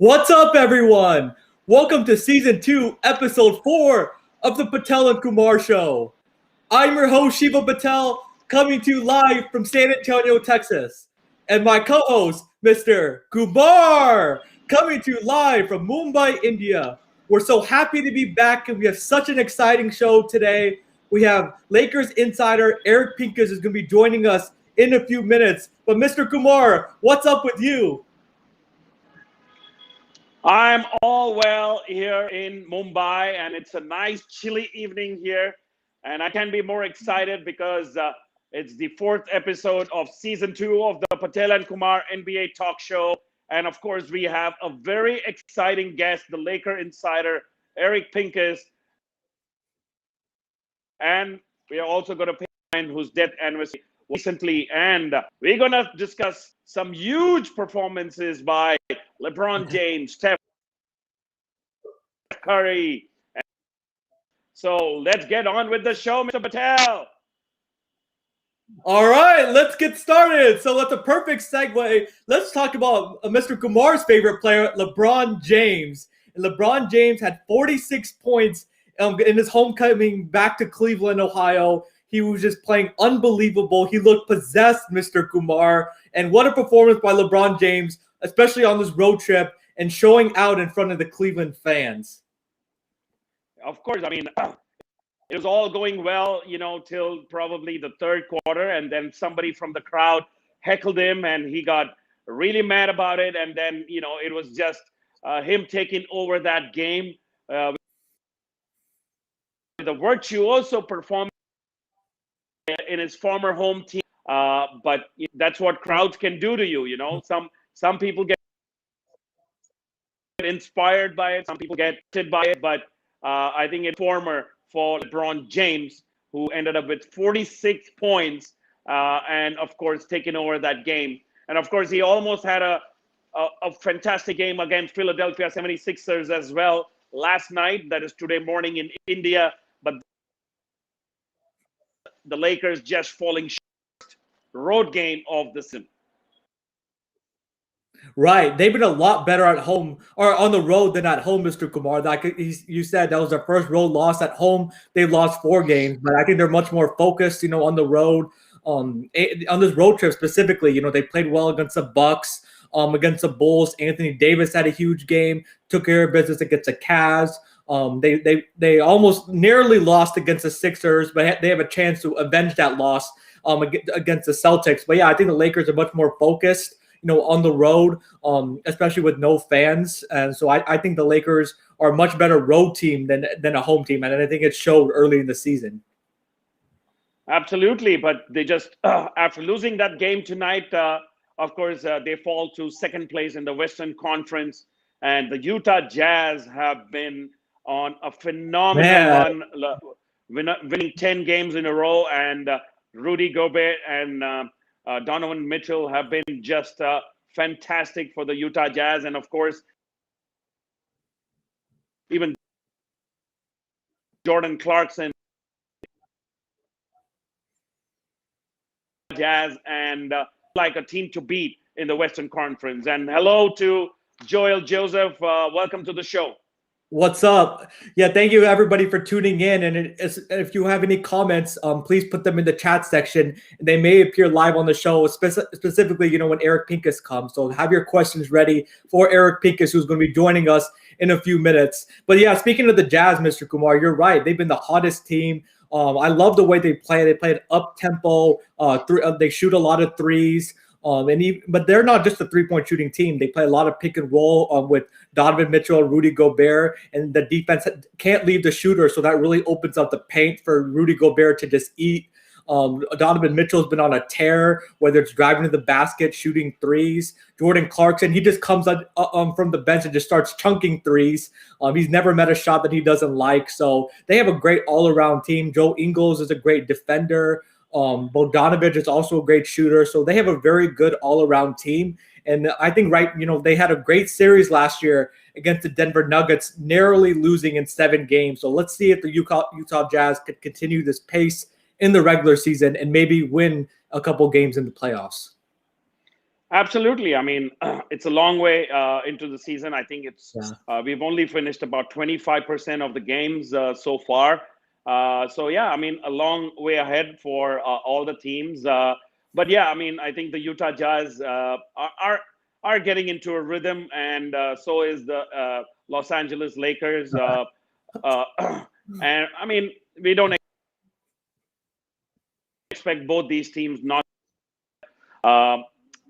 What's up, everyone? Welcome to Season 2, Episode 4 of the Patel and Kumar Show. I'm your host, Shiva Patel, coming to you live from San Antonio, Texas. And my co-host, Mr. Kumar, coming to you live from Mumbai, India. We're so happy to be back, and we have such an exciting show today. We have Lakers insider Eric Pincus is going to be joining us in a few minutes. But Mr. Kumar, what's up with you? I'm all well here in Mumbai, and it's a nice chilly evening here. And I can't be more excited because it's the fourth episode of season 2 of the Patel and Kumar NBA talk show. And of course, we have a very exciting guest, the Laker insider, Eric Pincus. And we are also going to pay whose death anniversary recently. And we're going to discuss some huge performances by LeBron James, Steph Curry. So let's get on with the show, Mr. Patel. All right, let's get started. So that's a perfect segue. Let's talk about Mr. Kumar's favorite player, LeBron James. And LeBron James had 46 points in his homecoming back to Cleveland, Ohio. He was just playing unbelievable. He looked possessed, Mr. Kumar. And what a performance by LeBron James, especially on this road trip and showing out in front of the Cleveland fans. Of course, I mean, it was all going well, till probably the third quarter. And then somebody from the crowd heckled him and he got really mad about it. And then, it was just him taking over that game. The virtuoso performance in his former home team. But that's what crowds can do to you, Some people get inspired by it. Some people get hit by it. But I think it's former for LeBron James, who ended up with 46 points and, of course, taking over that game. And, of course, he almost had a fantastic game against Philadelphia 76ers as well last night. That is today morning in India. But the Lakers just falling short. Road game of the season. Right. They've been a lot better at home or on the road than at home, Mr. Kumar. You said that was their first road loss at home. They've lost 4 games, but I think they're much more focused, on the road. On this road trip specifically, they played well against the Bucks, against the Bulls. Anthony Davis had a huge game, took care of business against the Cavs. They almost nearly lost against the Sixers, but they have a chance to avenge that loss against the Celtics. But yeah, I think the Lakers are much more focused, on the road, especially with no fans. And so I think the Lakers are a much better road team than a home team. And I think it showed early in the season. Absolutely. But they just, after losing that game tonight, of course, they fall to second place in the Western Conference. And the Utah Jazz have been on a phenomenal run, winning 10 games in a row. And Rudy Gobert and Donovan Mitchell have been just fantastic for the Utah Jazz. And, of course, even Jordan Clarkson, Jazz, and like a team to beat in the Western Conference. And hello to Joel Joseph. Welcome to the show. What's up? Yeah, thank you everybody for tuning in. And if you have any comments, please put them in the chat section. They may appear live on the show, specifically, when Eric Pincus comes. So have your questions ready for Eric Pincus, who's going to be joining us in a few minutes. But yeah, speaking of the Jazz, Mr. Kumar, you're right. They've been the hottest team. I love the way they play. They play up tempo. They shoot a lot of threes. But they're not just a 3-point shooting team. They play a lot of pick and roll with Donovan Mitchell, Rudy Gobert, and the defense can't leave the shooter. So that really opens up the paint for Rudy Gobert to just eat. Donovan Mitchell's been on a tear, whether it's driving to the basket, shooting threes. Jordan Clarkson, he just comes from the bench and just starts chunking threes. He's never met a shot that he doesn't like. So they have a great all-around team. Joe Ingles is a great defender. Bogdanovich is also a great shooter. So they have a very good all-around team. And I think, they had a great series last year against the Denver Nuggets, narrowly losing in 7 games. So let's see if the Utah Jazz could continue this pace in the regular season and maybe win a couple games in the playoffs. Absolutely. I mean, it's a long way into the season. I think Yeah. we've only finished about 25% of the games so far. So yeah, I mean, a long way ahead for all the teams. But yeah, I mean, I think the Utah Jazz are getting into a rhythm, and so is the Los Angeles Lakers. Uh, and I mean, we don't expect both these teams not. Uh,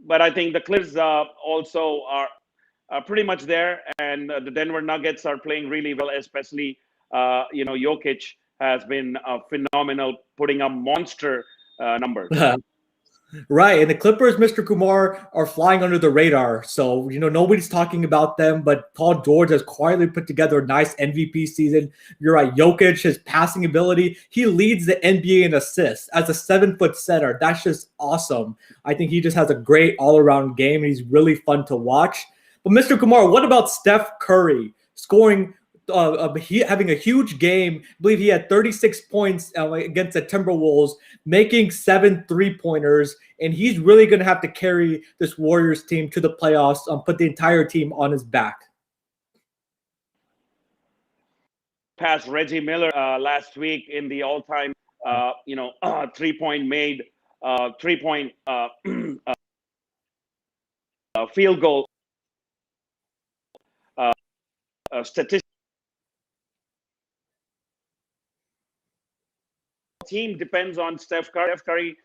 but I think the Clippers also are pretty much there, and the Denver Nuggets are playing really well, especially Jokic has been phenomenal, putting up monster numbers. Right, and the Clippers, Mr. Kumar, are flying under the radar. So, nobody's talking about them, but Paul George has quietly put together a nice MVP season. You're right, Jokic, his passing ability, he leads the NBA in assists as a 7-foot center. That's just awesome. I think he just has a great all-around game, and he's really fun to watch. But Mr. Kumar, what about Steph Curry scoring having a huge game? I believe he had 36 points against the Timberwolves, making 7 3-pointers, and he's really going to have to carry this Warriors team to the playoffs, put the entire team on his back. Past Reggie Miller last week in the all-time, 3-point made, 3-point field goal statistic. Team depends on Steph Curry. Steph Curry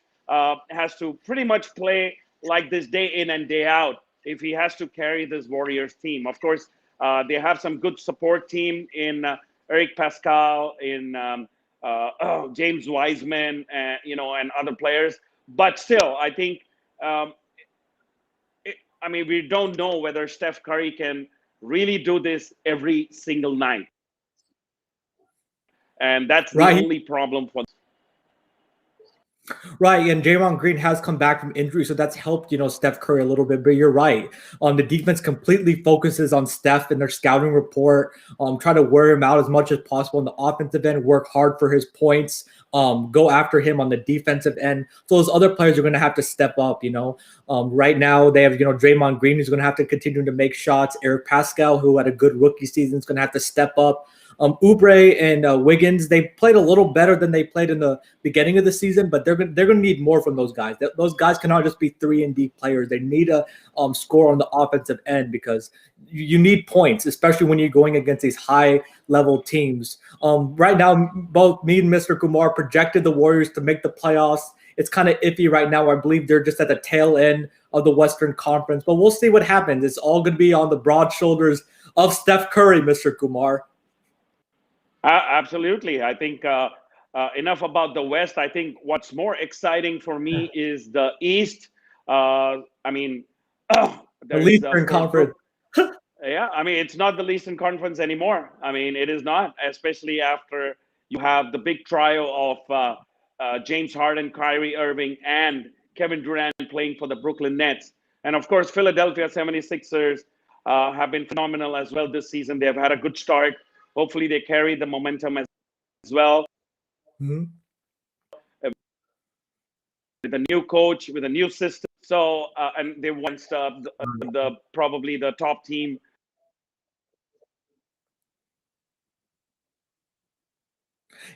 has to pretty much play like this day in and day out if he has to carry this Warriors team. Of course, they have some good support team in Eric Pascal, in James Wiseman, and other players. But still, I think, we don't know whether Steph Curry can really do this every single night. And that's the only problem for. Right, and Draymond Green has come back from injury, so that's helped, Steph Curry a little bit. But you're right. The defense completely focuses on Steph in their scouting report. Try to wear him out as much as possible on the offensive end, work hard for his points, go after him on the defensive end. So those other players are going to have to step up, Right now they have, Draymond Green who's going to have to continue to make shots. Eric Pascal, who had a good rookie season, is going to have to step up. Oubre and Wiggins, they played a little better than they played in the beginning of the season, but they're going to need more from those guys. Those guys cannot just be 3-and-D players. They need to score on the offensive end because you need points, especially when you're going against these high-level teams. Right now, both me and Mr. Kumar projected the Warriors to make the playoffs. It's kind of iffy right now. I believe they're just at the tail end of the Western Conference, but we'll see what happens. It's all going to be on the broad shoulders of Steph Curry, Mr. Kumar. Absolutely. I think enough about the West. I think what's more exciting for me is the East. The Eastern Conference. Yeah, it's not the Eastern Conference anymore. It is not, especially after you have the big trio of James Harden, Kyrie Irving, and Kevin Durant playing for the Brooklyn Nets. And of course, Philadelphia 76ers have been phenomenal as well this season. They have had a good start. Hopefully they carry the momentum as well. Mm-hmm. With a new coach, with a new system. So, and they won probably the top team.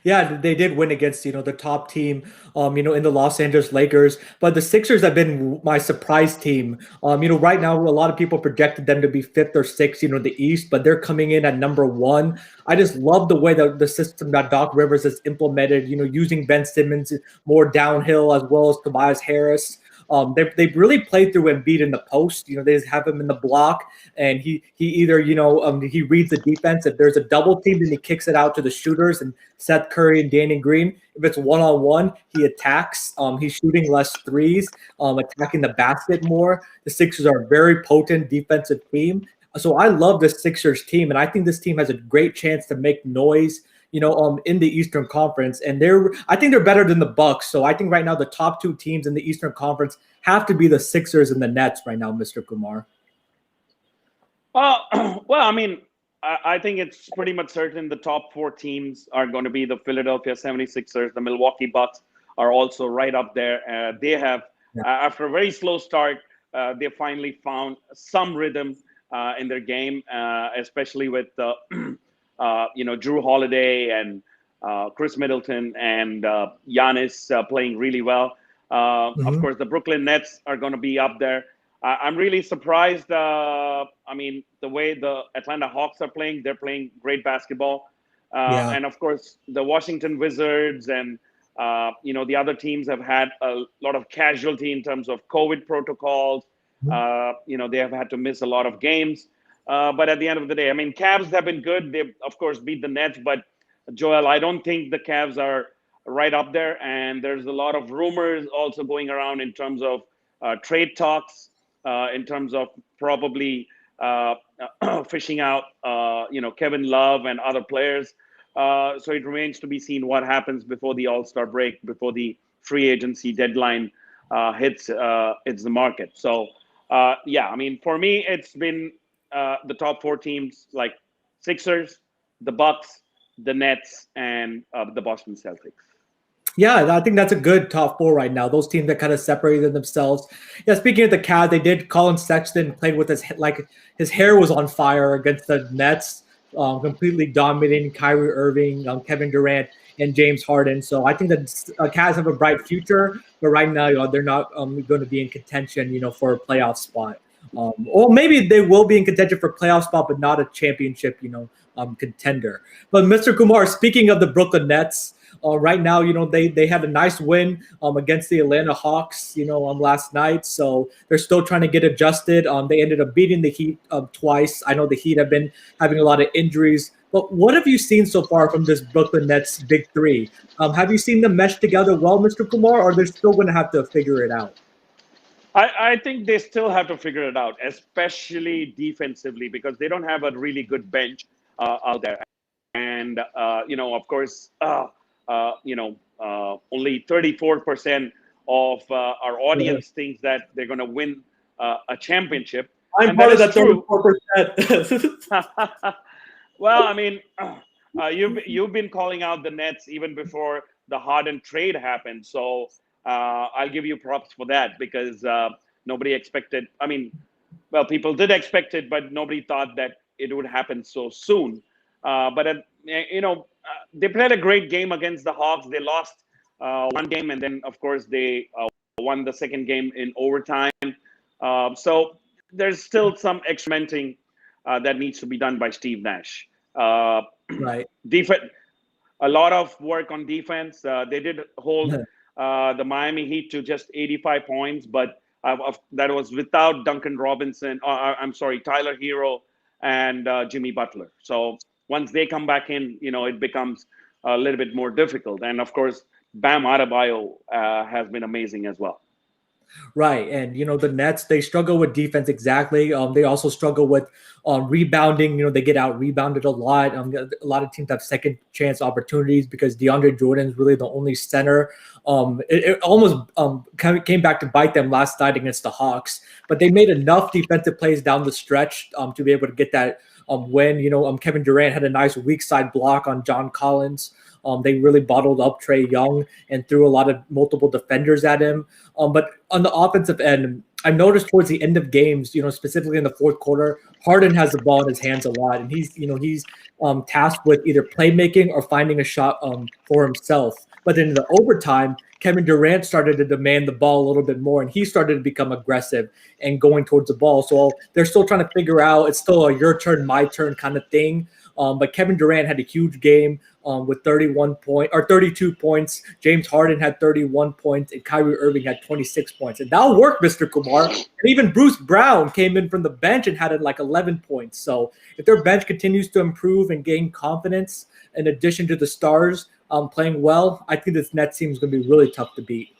Yeah, they did win against, the top team, in the Los Angeles Lakers. But the Sixers have been my surprise team. Right now, a lot of people projected them to be 5th or 6th, the East, but they're coming in at number 1. I just love the way that the system that Doc Rivers has implemented, using Ben Simmons more downhill as well as Tobias Harris. They've really played through Embiid in the post. They just have him in the block, and he either he reads the defense. If there's a double team, then he kicks it out to the shooters and Seth Curry and Danny Green. If it's 1-on-1, he attacks. He's shooting less threes, attacking the basket more. The Sixers are a very potent defensive team. So I love the Sixers team, and I think this team has a great chance to make noise in the Eastern Conference, and I think they're better than the Bucks. So I think right now the top 2 teams in the Eastern Conference have to be the Sixers and the Nets right now, Mr. Kumar. Well, I think it's pretty much certain the top 4 teams are going to be the Philadelphia 76ers. The Milwaukee Bucks are also right up there. They have, after a very slow start, they finally found some rhythm in their game, especially with Drew Holiday and Chris Middleton and Giannis playing really well. Of course, the Brooklyn Nets are going to be up there. I'm really surprised. I mean, the way the Atlanta Hawks are playing, they're playing great basketball. And of course, the Washington Wizards and the other teams have had a lot of casualty in terms of COVID protocols. They have had to miss a lot of games. But at the end of the day, I mean, Cavs have been good. They've, of course, beat the Nets. But, Joel, I don't think the Cavs are right up there. And there's a lot of rumors also going around in terms of trade talks, in terms of probably fishing out, Kevin Love and other players. So it remains to be seen what happens before the All-Star break, before the free agency deadline hits the market. So, I mean, for me, it's been the top four teams like Sixers, the Bucks, the Nets, and the Boston Celtics. Yeah, I think that's a good top four right now. Those teams that kind of separated themselves. Yeah, speaking of the Cavs, they did. Colin Sexton played with his hair was on fire against the Nets, completely dominating Kyrie Irving, Kevin Durant, and James Harden. So I think that Cavs have a bright future, but right now, they're not going to be in contention, for a playoff spot. Or maybe they will be in contention for a playoff spot, but not a championship, contender. But Mr. Kumar, speaking of the Brooklyn Nets. Right now, they had a nice win against the Atlanta Hawks, last night. So they're still trying to get adjusted. They ended up beating the Heat twice. I know the Heat have been having a lot of injuries. But what have you seen so far from this Brooklyn Nets big three? Have you seen them mesh together well, Mr. Kumar, or they're still going to have to figure it out? I think they still have to figure it out, especially defensively, because they don't have a really good bench out there. And, of course, only 34% of our audience thinks that they're going to win a championship. I'm part of that 34%. Well, I mean, you've been calling out the Nets even before the Harden trade happened. So I'll give you props for that, because nobody expected. I mean, well, people did expect it, but nobody thought that it would happen so soon. But they played a great game against the Hawks. They lost one game, and then, of course, they won the second game in overtime. So there's still some experimenting that needs to be done by Steve Nash. Right. Defense, a lot of work on defense. They did hold the Miami Heat to just 85 points, but that was without Duncan Robinson. Tyler Hero and Jimmy Butler. So once they come back in, it becomes a little bit more difficult. And of course, Bam Adebayo has been amazing as well. Right. And, the Nets, they struggle with defense. Exactly. They also struggle with rebounding. They get out rebounded a lot. A lot of teams have second chance opportunities because DeAndre Jordan is really the only center. It almost came back to bite them last night against the Hawks, but they made enough defensive plays down the stretch to be able to get that win. Kevin Durant had a nice weak side block on John Collins. They really bottled up Trae Young and threw a lot of multiple defenders at him. But on the offensive end, I noticed towards the end of games, specifically in the fourth quarter, Harden has the ball in his hands a lot, and he's tasked with either playmaking or finding a shot for himself. But then in the overtime, Kevin Durant started to demand the ball a little bit more, and he started to become aggressive and going towards the ball. So they're still trying to figure out. It's still a your turn, my turn kind of thing. But Kevin Durant had a huge game with 32 points. James Harden had 31 points, and Kyrie Irving had 26 points. And that'll work, Mr. Kumar. And even Bruce Brown came in from the bench and had 11 points. So if their bench continues to improve and gain confidence, in addition to the stars playing well, I think this Nets team is going to be really tough to beat.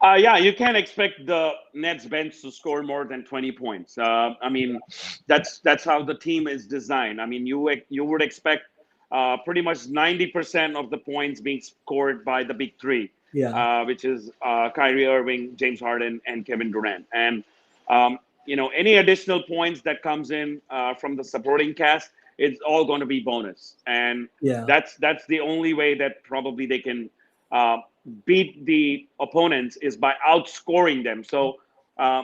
You can't expect the Nets bench to score more than 20 points. I mean, that's how the team is designed. I mean, you would expect pretty much 90% of the points being scored by the big three, which is Kyrie Irving, James Harden, and Kevin Durant. And any additional points that comes in from the supporting cast, it's all going to be bonus. And that's the only way that probably they can beat the opponents is by outscoring them. So uh,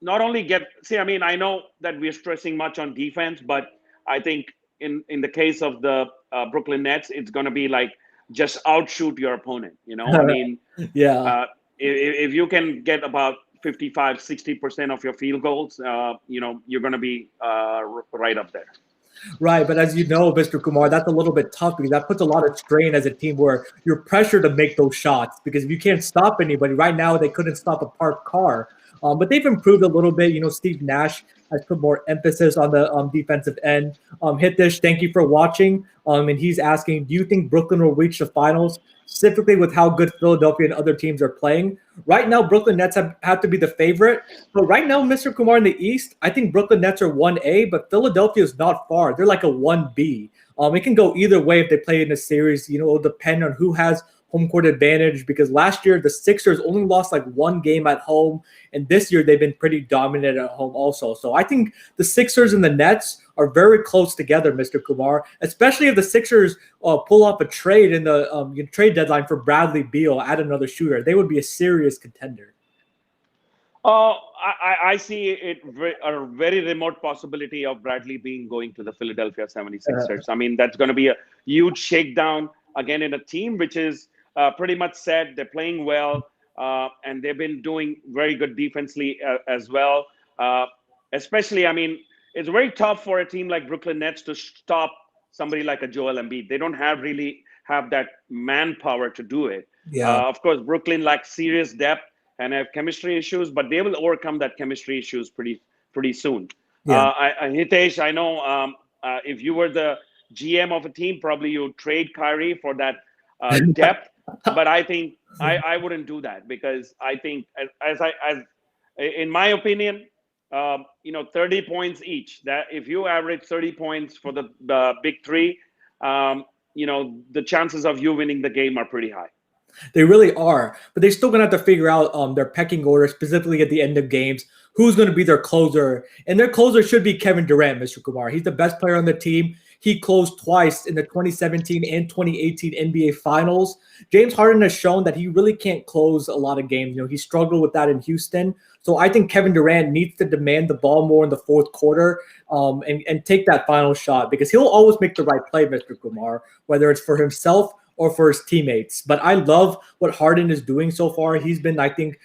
not only I mean, I know that we're stressing much on defense, but I think in the case of the Brooklyn Nets, it's going to be like just outshoot your opponent. I mean, Yeah. if you can get about 55, 60% of your field goals, you're going to be right up there. Right, but as you know, Mr. Kumar, that's a little bit tough because that puts a lot of strain as a team where you're pressured to make those shots because if you can't stop anybody, right now they couldn't stop a parked car. But they've improved a little bit. Steve Nash has put more emphasis on the defensive end. Hitesh, thank you for watching. And he's asking, do you think Brooklyn will reach the finals, specifically with how good Philadelphia and other teams are playing? Right now, Brooklyn Nets have to be the favorite. But right now, Mr. Kumar, in the East, I think Brooklyn Nets are 1A, but Philadelphia is not far. They're like a 1B. It can go either way if they play in a series. It'll depend on who has home court advantage because last year the Sixers only lost like one game at home, and this year they've been pretty dominant at home also. So I think the Sixers and the Nets are very close together, Mr. Kumar, especially if the Sixers pull off a trade in the trade deadline for Bradley Beal, add another shooter. They would be a serious contender. I see a very remote possibility of Bradley Beal going to the Philadelphia 76ers. I mean, that's going to be a huge shakedown again in a team which is pretty much set. They're playing well, and they've been doing very good defensively as well. Especially, I mean, it's very tough for a team like Brooklyn Nets to stop somebody like a Joel Embiid. They don't really have that manpower to do it. Yeah. Of course, Brooklyn lacks serious depth and have chemistry issues, but they will overcome that chemistry issues pretty soon. Yeah. Hitesh, I know if you were the GM of a team, probably you would trade Kyrie for that depth, but I think I wouldn't do that because I think as in my opinion, 30 points each. That if you average 30 points for the big three, the chances of you winning the game are pretty high. They really are, but they're still going to have to figure out their pecking order, specifically at the end of games. Who's going to be their closer? And their closer should be Kevin Durant, Mr. Kumar. He's the best player on the team. He closed twice in the 2017 and 2018 NBA Finals. James Harden has shown that he really can't close a lot of games. He struggled with that in Houston. So I think Kevin Durant needs to demand the ball more in the fourth quarter and take that final shot because he'll always make the right play, Mr. Kumar, whether it's for himself or for his teammates. But I love what Harden is doing so far. He's been, I think,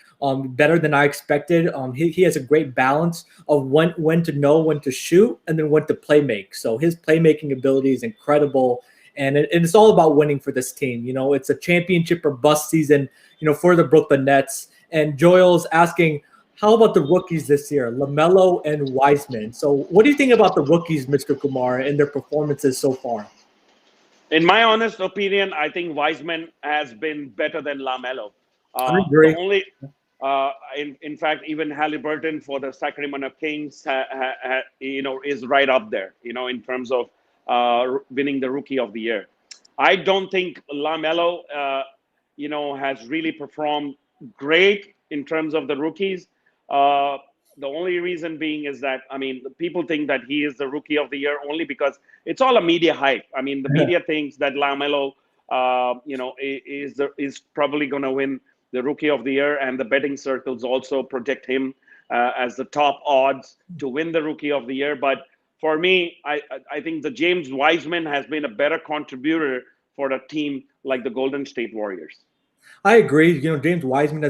better than I expected. He has a great balance of when to know when to shoot and then when to play make. So his playmaking ability is incredible. And it's all about winning for this team. It's a championship or bust season, for the Brooklyn Nets. And Joel's asking, how about the rookies this year, LaMelo and Wiseman? So what do you think about the rookies, Mr. Kumar, and their performances so far? In my honest opinion, I think Wiseman has been better than LaMelo. I agree. In fact, even Halliburton for the Sacramento Kings, is right up there, in terms of winning the Rookie of the Year. I don't think LaMelo, has really performed great in terms of the rookies. The only reason being is that, people think that he is the Rookie of the Year only because it's all a media hype. The media thinks that LaMelo, is probably going to win the Rookie of the Year, and the betting circles also project him as the top odds to win the Rookie of the Year. But for me, I think the James Wiseman has been a better contributor for a team like the Golden State Warriors. I agree. James Wiseman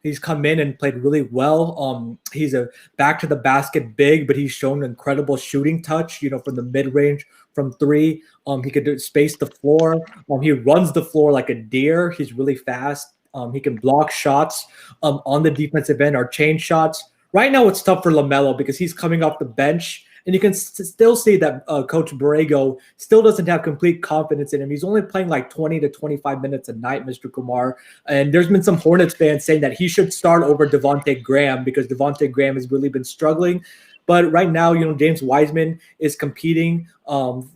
he's come in and played really well. He's a back to the basket big, but he's shown incredible shooting touch, from the mid range, from three. He could space the floor. He runs the floor like a deer. He's really fast. He can block shots on the defensive end or change shots. Right now, it's tough for LaMelo because he's coming off the bench. And you can still see that Coach Borrego still doesn't have complete confidence in him. He's only playing like 20 to 25 minutes a night, Mr. Kumar. And there's been some Hornets fans saying that he should start over Devontae Graham because Devontae Graham has really been struggling. But right now, James Wiseman is competing, on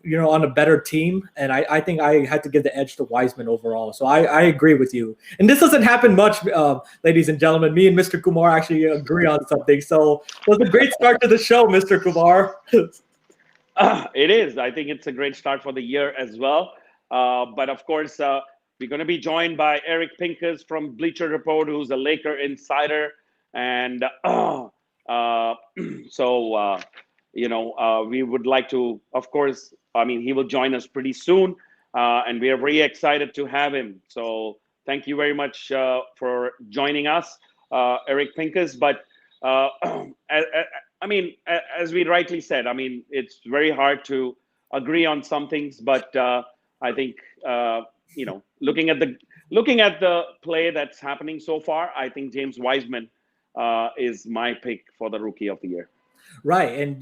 a better team. And I think I had to give the edge to Wiseman overall. So I agree with you. And this doesn't happen much, ladies and gentlemen. Me and Mr. Kumar actually agree on something. So it was a great start to the show, Mr. Kumar. It is. I think it's a great start for the year as well. But of course, we're going to be joined by Eric Pincus from Bleacher Report, who's a Laker insider. And so we would like to, of course, I mean, he will join us pretty soon, and we are very excited to have him. So thank you very much for joining us, Eric Pincus. But I mean, as we rightly said, I mean, it's very hard to agree on some things, but I think looking at the play that's happening so far, I think James Wiseman is my pick for the Rookie of the Year. Right. And,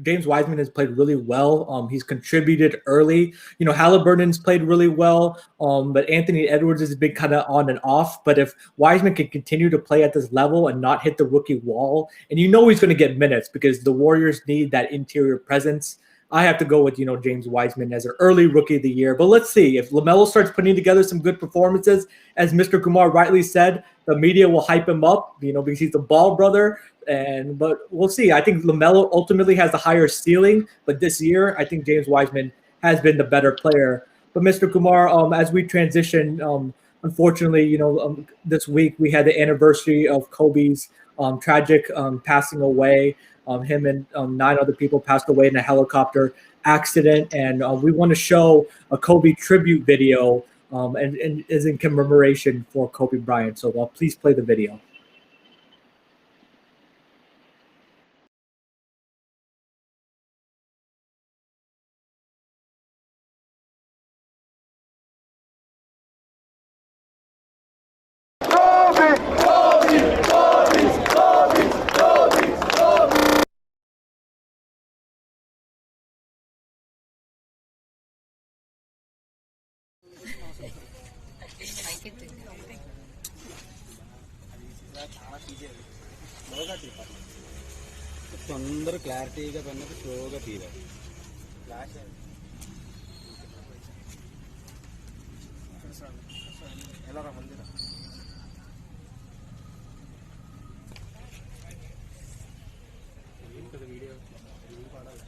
James Wiseman has played really well. He's contributed early. Halliburton's played really well. But Anthony Edwards has been kind of on and off. But if Wiseman can continue to play at this level and not hit the rookie wall, and he's going to get minutes because the Warriors need that interior presence, I have to go with, James Wiseman as an early Rookie of the Year. But let's see. If LaMelo starts putting together some good performances, as Mr. Kumar rightly said, the media will hype him up, because he's the ball brother. But we'll see. I think LaMelo ultimately has a higher ceiling, but this year I think James Wiseman has been the better player. But Mr. Kumar, as we transition, unfortunately, this week we had the anniversary of Kobe's tragic passing away. Him and 9 other people passed away in a helicopter accident, and we want to show a Kobe tribute video, and is in commemoration for Kobe Bryant. So please play the video. తొందర క్లారిటీగా పన్నది స్లోగా తీరాలి ఎలా రా మందిరా video పాడాలి.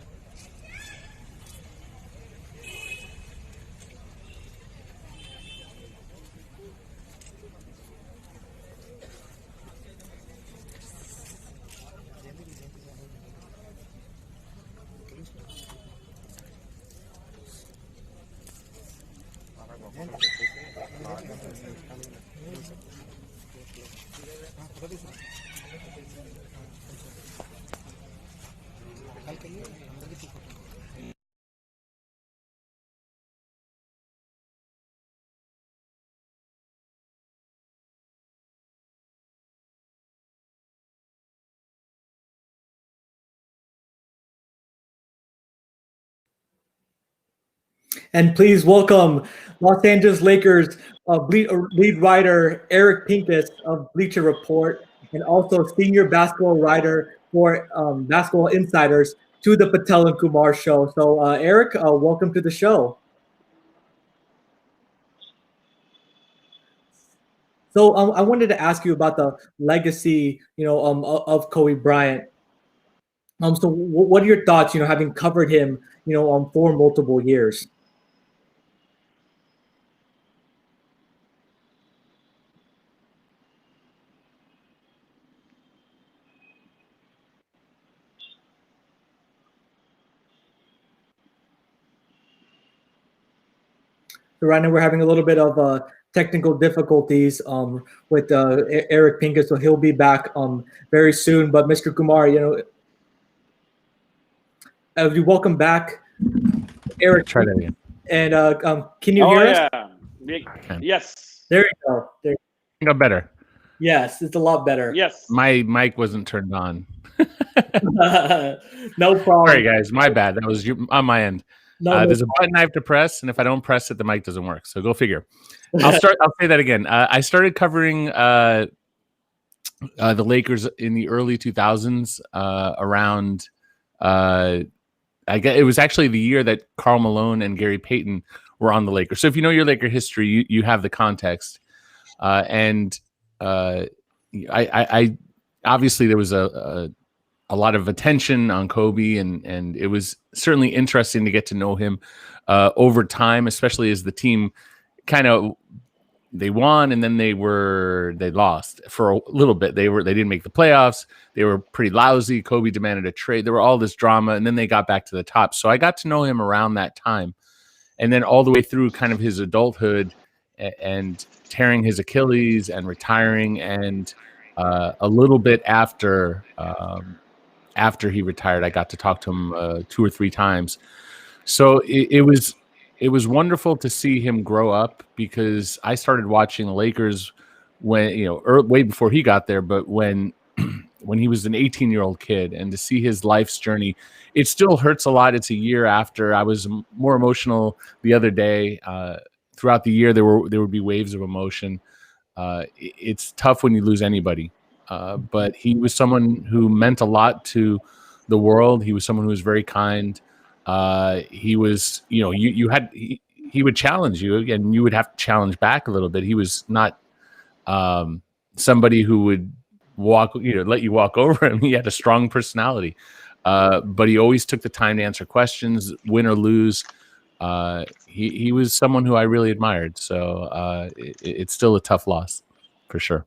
And please welcome Los Angeles Lakers lead writer Eric Pincus of Bleacher Report, and also senior basketball writer for Basketball Insiders, to the Patel and Kumar show. So Eric, welcome to the show. So I wanted to ask you about the legacy, of Kobe Bryant. So what are your thoughts, having covered him, for multiple years? So right now we're having a little bit of technical difficulties with Eric Pincus, so he'll be back very soon. But Mr. Kumar, you welcome back, Eric. Try that again. And can you hear us? Yes. There you go. There. I think I'm better. Yes, it's a lot better. Yes. My mic wasn't turned on. No problem. Sorry, guys. My bad. That was on my end. No there's a button I have to press, and if I don't press it, the mic doesn't work. So go figure. I'll say that again. I started covering the Lakers in the early 2000s, around. I guess it was actually the year that Karl Malone and Gary Payton were on the Lakers. So if you know your Laker history, you have the context. I obviously there was a lot of attention on Kobe, and it was certainly interesting to get to know him over time, especially as the team kind of they won, and then they lost for a little bit. They didn't make the playoffs. They were pretty lousy. Kobe demanded a trade. There were all this drama, and then they got back to the top. So I got to know him around that time, and then all the way through kind of his adulthood and tearing his Achilles and retiring, and a little bit after he retired, I got to talk to him 2 or 3 times. So it was wonderful to see him grow up, because I started watching the Lakers when, way before he got there, but when he was an 18-year-old kid, and to see his life's journey, it still hurts a lot. It's a year after. I was more emotional the other day. Throughout the year, there would be waves of emotion. It's tough when you lose anybody, but he was someone who meant a lot to the world. He was someone who was very kind. He was, he would challenge you, and you would have to challenge back a little bit. He was not somebody who would let you walk over him. He had a strong personality, but he always took the time to answer questions, win or lose. He was someone who I really admired. So it's still a tough loss, for sure.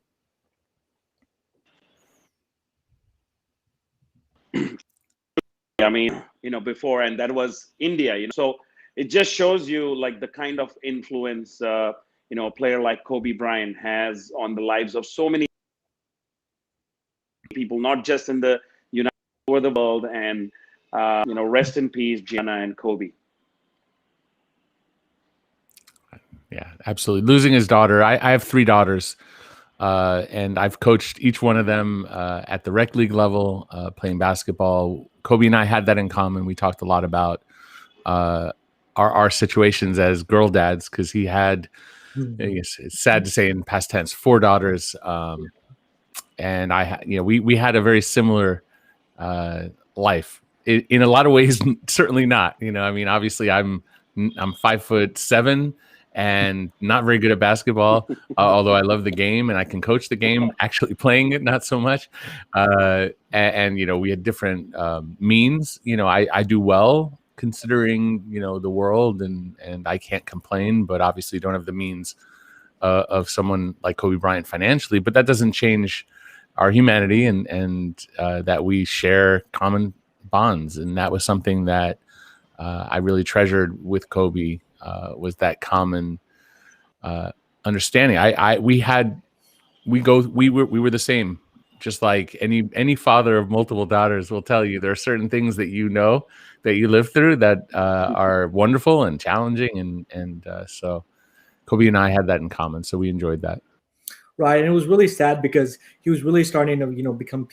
I mean, before, and that was India, so it just shows you like the kind of influence, a player like Kobe Bryant has on the lives of so many people, not just in the United States, over the world. And, rest in peace, Juliana and Kobe. Yeah, absolutely. Losing his daughter. I have 3 daughters, and I've coached each one of them at the rec league level, playing basketball. Kobe and I had that in common. We talked a lot about our situations as girl dads, because he had, I guess it's sad to say in past tense, 4 daughters, and we had a very similar life. In a lot of ways, certainly not. Obviously, I'm 5'7" and not very good at basketball, although I love the game and I can coach the game. Actually playing it, not so much. And we had different means. I do well considering the world, and I can't complain, but obviously don't have the means of someone like Kobe Bryant financially. But that doesn't change our humanity and that we share common bonds, and that was something that I really treasured with Kobe. Was that common understanding? We were the same. Just like any father of multiple daughters will tell you, there are certain things that that you live through that are wonderful and challenging, and so Kobe and I had that in common. So we enjoyed that. Right, and it was really sad because he was really starting to, become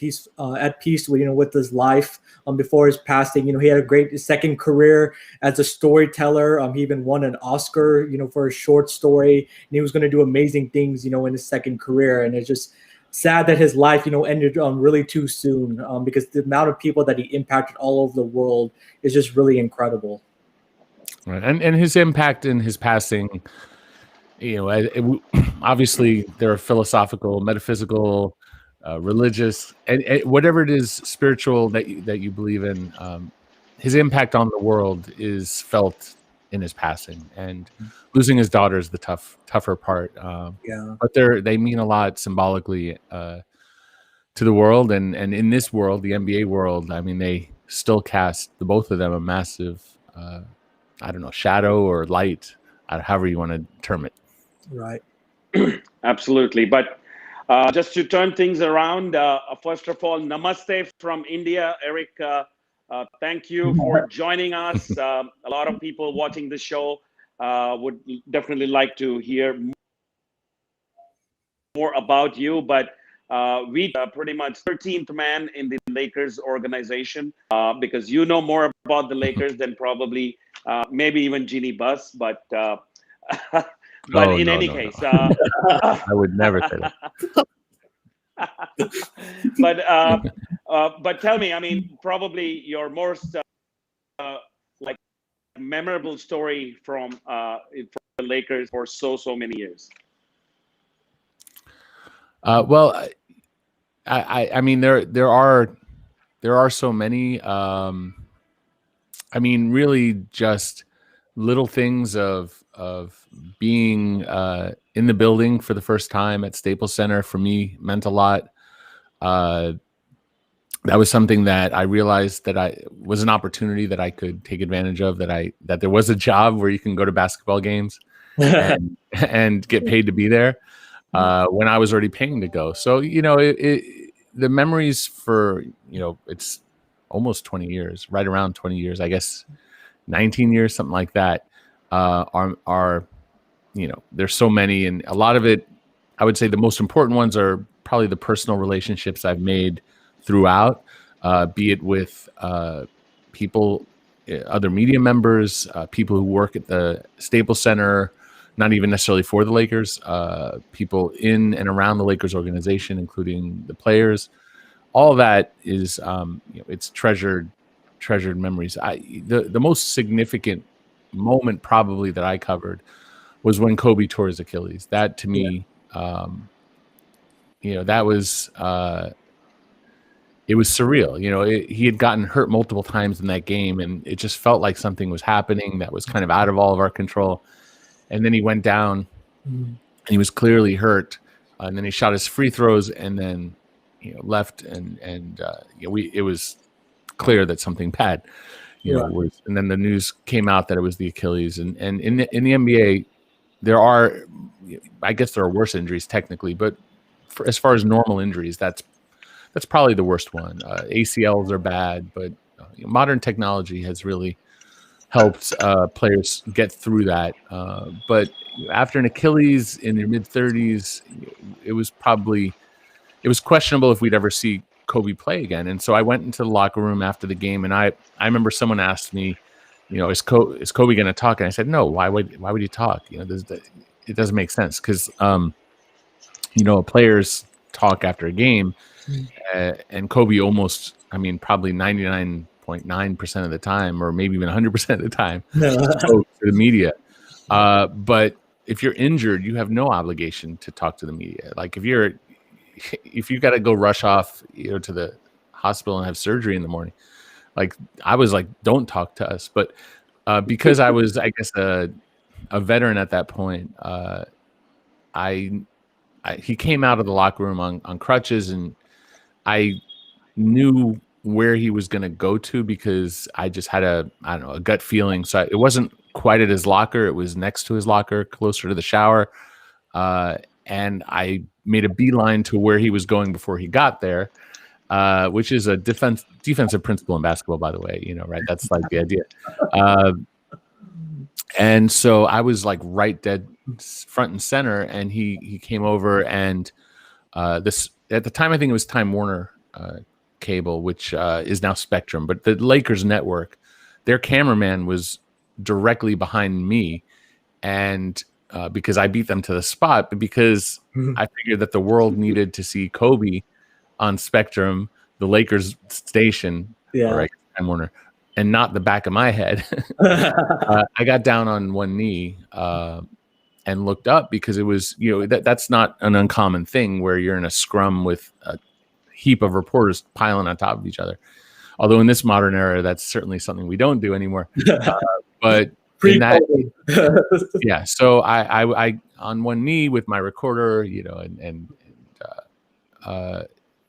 at peace with, with his life. Before his passing, he had a great second career as a storyteller. He even won an Oscar, for a short story, and he was going to do amazing things, in his second career. And it's just sad that his life, ended really too soon, because the amount of people that he impacted all over the world is just really incredible. Right, and his impact in his passing. Obviously there are philosophical, metaphysical, religious, and whatever it is spiritual that you believe in. His impact on the world is felt in his passing, and losing his daughter is the tougher part. But they mean a lot symbolically to the world, and in this world, the NBA world. I mean, they still cast the both of them a massive, shadow or light, however you want to term it. Right. Absolutely. But just to turn things around, first of all, namaste from India, Eric. Thank you for joining us. A lot of people watching the show would definitely like to hear more about you. But we pretty much 13th man in the Lakers organization, because you know more about the Lakers than probably maybe even Jeannie Buss. But but in any case, I would never say that. But tell me, I mean, probably your most like memorable story from the Lakers for so many years. Well, I mean, there are so many. I mean, really just little things of being in the building for the first time at Staples Center for me meant a lot. That was something that I realized that I was an opportunity that I could take advantage of, that there was a job where you can go to basketball games and get paid to be there when I was already paying to go. So, the memories for, it's almost 20 years, right around 20 years, I guess 19 years, something like that, are there's so many. And a lot of it, I would say the most important ones are probably the personal relationships I've made throughout, be it with people, other media members, people who work at the Staples Center, not even necessarily for the Lakers, people in and around the Lakers organization, including the players. All that is, it's treasured memories. The most significant moment probably that I covered was when Kobe tore his Achilles. That to me, that was. It was surreal. He had gotten hurt multiple times in that game, and it just felt like something was happening that was kind of out of all of our control. And then he went down, and he was clearly hurt. And then he shot his free throws, and then left, and it was clear that something bad, was. And then the news came out that it was the Achilles. And in the NBA, there are worse injuries technically, but as far as normal injuries, that's probably the worst one. ACLs are bad, but modern technology has really helped players get through that. But after an Achilles in your mid-30s, it was questionable if we'd ever see Kobe play again. And so I went into the locker room after the game, and I remember someone asked me, is Kobe going to talk? And I said, no. Why would he talk? It doesn't make sense because players talk after a game. And Kobe probably 99.9% of the time, or maybe even 100% of the time, spoke to the media. But if you're injured, you have no obligation to talk to the media. Like if you got to go rush off, to the hospital and have surgery in the morning, like I was like, don't talk to us. But because I was, I guess, a veteran at that point, he came out of the locker room on crutches, and I knew where he was going to go to because I just had a gut feeling. So it wasn't quite at his locker. It was next to his locker, closer to the shower. And I made a beeline to where he was going before he got there, which is a defensive principle in basketball, by the way, right? That's like the idea. And so I was like right dead front and center, and he came over, and this at the time I think it was Time Warner cable, which is now Spectrum, but the Lakers network, their cameraman was directly behind me, and because I beat them to the spot, but because I figured that the world needed to see Kobe on Spectrum, the Lakers station, or Time Warner, and not the back of my head. I got down on one knee and looked up because it was, that's not an uncommon thing where you're in a scrum with a heap of reporters piling on top of each other. Although in this modern era, that's certainly something we don't do anymore. But in that, so I on one knee with my recorder, and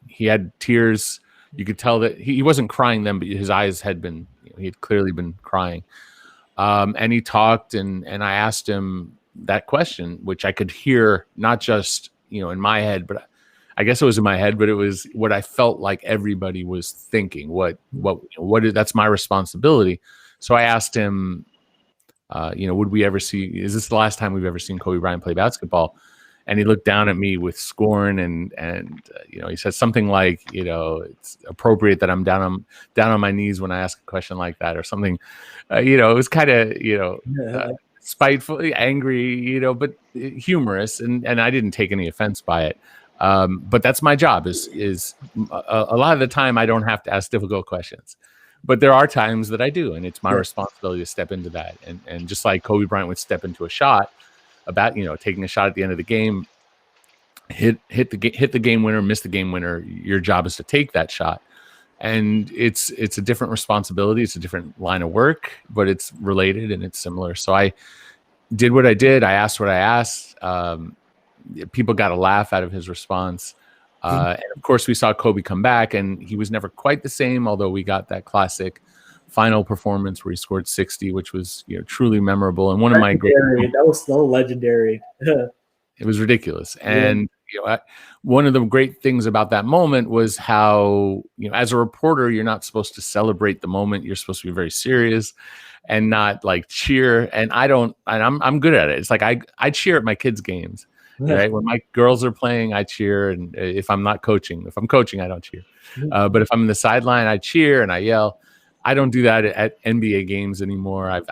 he had tears. You could tell that he wasn't crying then, but his eyes had been, he had clearly been crying. And he talked, and I asked him that question, which I could hear not just, in my head, but I guess it was in my head, but it was what I felt like everybody was thinking. That's my responsibility. So I asked him, would we ever see, is this the last time we've ever seen Kobe Bryant play basketball? And he looked down at me with scorn, and he said something like, it's appropriate that I'm down on my knees when I ask a question like that, or something. It was kind of spitefully angry, but humorous, and I didn't take any offense by it. But that's my job. Is a lot of the time I don't have to ask difficult questions, but there are times that I do, and it's my responsibility to step into that. And just like Kobe Bryant would step into a shot, about taking a shot at the end of the game, hit the game winner, miss the game winner. Your job is to take that shot, and it's a different responsibility. It's a different line of work, but it's related and it's similar. So I did what I did. I asked what I asked. People got a laugh out of his response. And of course, we saw Kobe come back, and he was never quite the same, although we got that classic final performance where he scored 60, which was truly memorable. And one of my great, that was so legendary. it was ridiculous. And one of the great things about that moment was how, as a reporter, you're not supposed to celebrate the moment. You're supposed to be very serious and not like cheer. And I'm good at it. It's like I cheer at my kids' games. Right, when my girls are playing, I cheer, and if I'm not coaching, I don't cheer. But if I'm in the sideline, I cheer and I yell. I don't do that at NBA games anymore.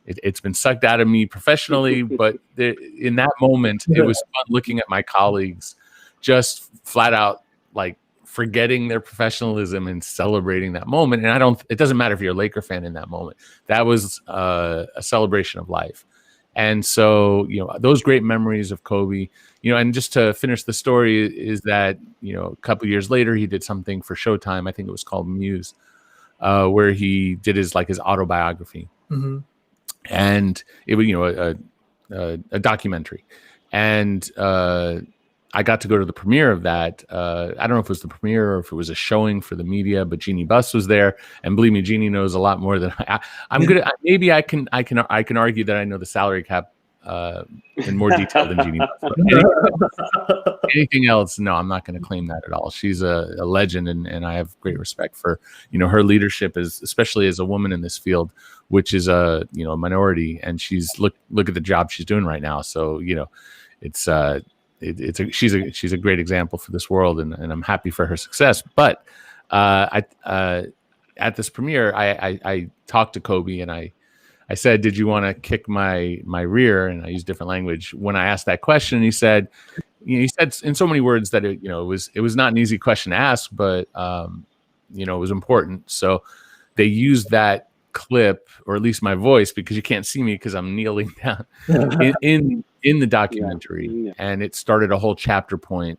It's been sucked out of me professionally, but in that moment, it was fun looking at my colleagues just flat out like forgetting their professionalism and celebrating that moment. And it doesn't matter if you're a Laker fan in that moment. That was a celebration of life. And so, those great memories of Kobe, and just to finish the story is that, a couple of years later, he did something for Showtime. I think it was called Muse, where he did his autobiography. And it was, a documentary. And I got to go to the premiere of that. I don't know if it was the premiere or if it was a showing for the media, but Jeannie Buss was there, and believe me, Jeannie knows a lot more than I'm good at. Maybe I can argue that I know the salary cap in more detail than Jeannie Buss. But anything else? No, I'm not going to claim that at all. She's a legend, and I have great respect for her leadership, especially as a woman in this field, which is a minority, and she's look at the job she's doing right now. So it's she's a great example for this world, and I'm happy for her success. But at this premiere, I talked to Kobe, and I said, "Did you want to kick my rear?" And I used different language when I asked that question. He said, he said in so many words that it was not an easy question to ask, but it was important. So they used that clip, or at least my voice, because you can't see me because I'm kneeling down in the documentary, and it started a whole chapter point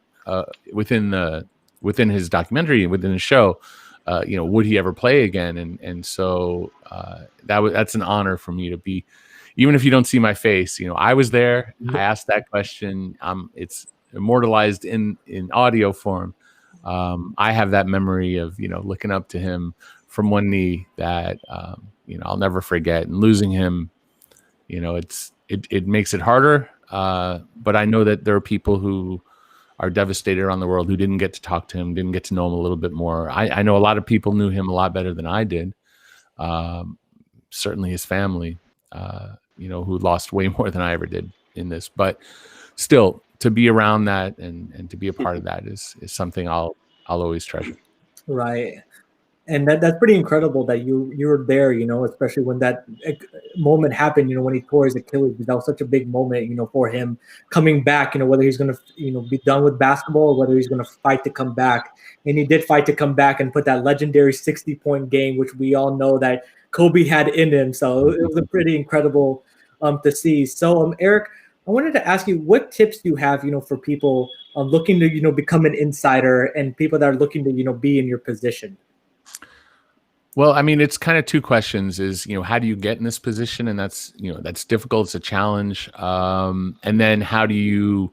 within his documentary, within the show. Would he ever play again? And so that's an honor for me to be, even if you don't see my face. I was there. I asked that question. It's immortalized in audio form. I have that memory of looking up to him from one knee that I'll never forget, and losing him. It makes it harder. But I know that there are people who are devastated around the world who didn't get to talk to him, didn't get to know him a little bit more. I know a lot of people knew him a lot better than I did. Certainly his family, who lost way more than I ever did in this. But still, to be around that and to be a part of that is something I'll always treasure. Right. And that's pretty incredible that you were there, especially when that moment happened, when he tore his Achilles. That was such a big moment, for him coming back, whether he's going to, be done with basketball or whether he's going to fight to come back. And he did fight to come back and put that legendary 60-point game, which we all know that Kobe had in him. So it was a pretty incredible to see. So, Eric, I wanted to ask you, what tips do you have, for people looking to, become an insider and people that are looking to, be in your position? Well, I mean, it's kind of two questions is, how do you get in this position? And that's difficult. It's a challenge. And then how do you,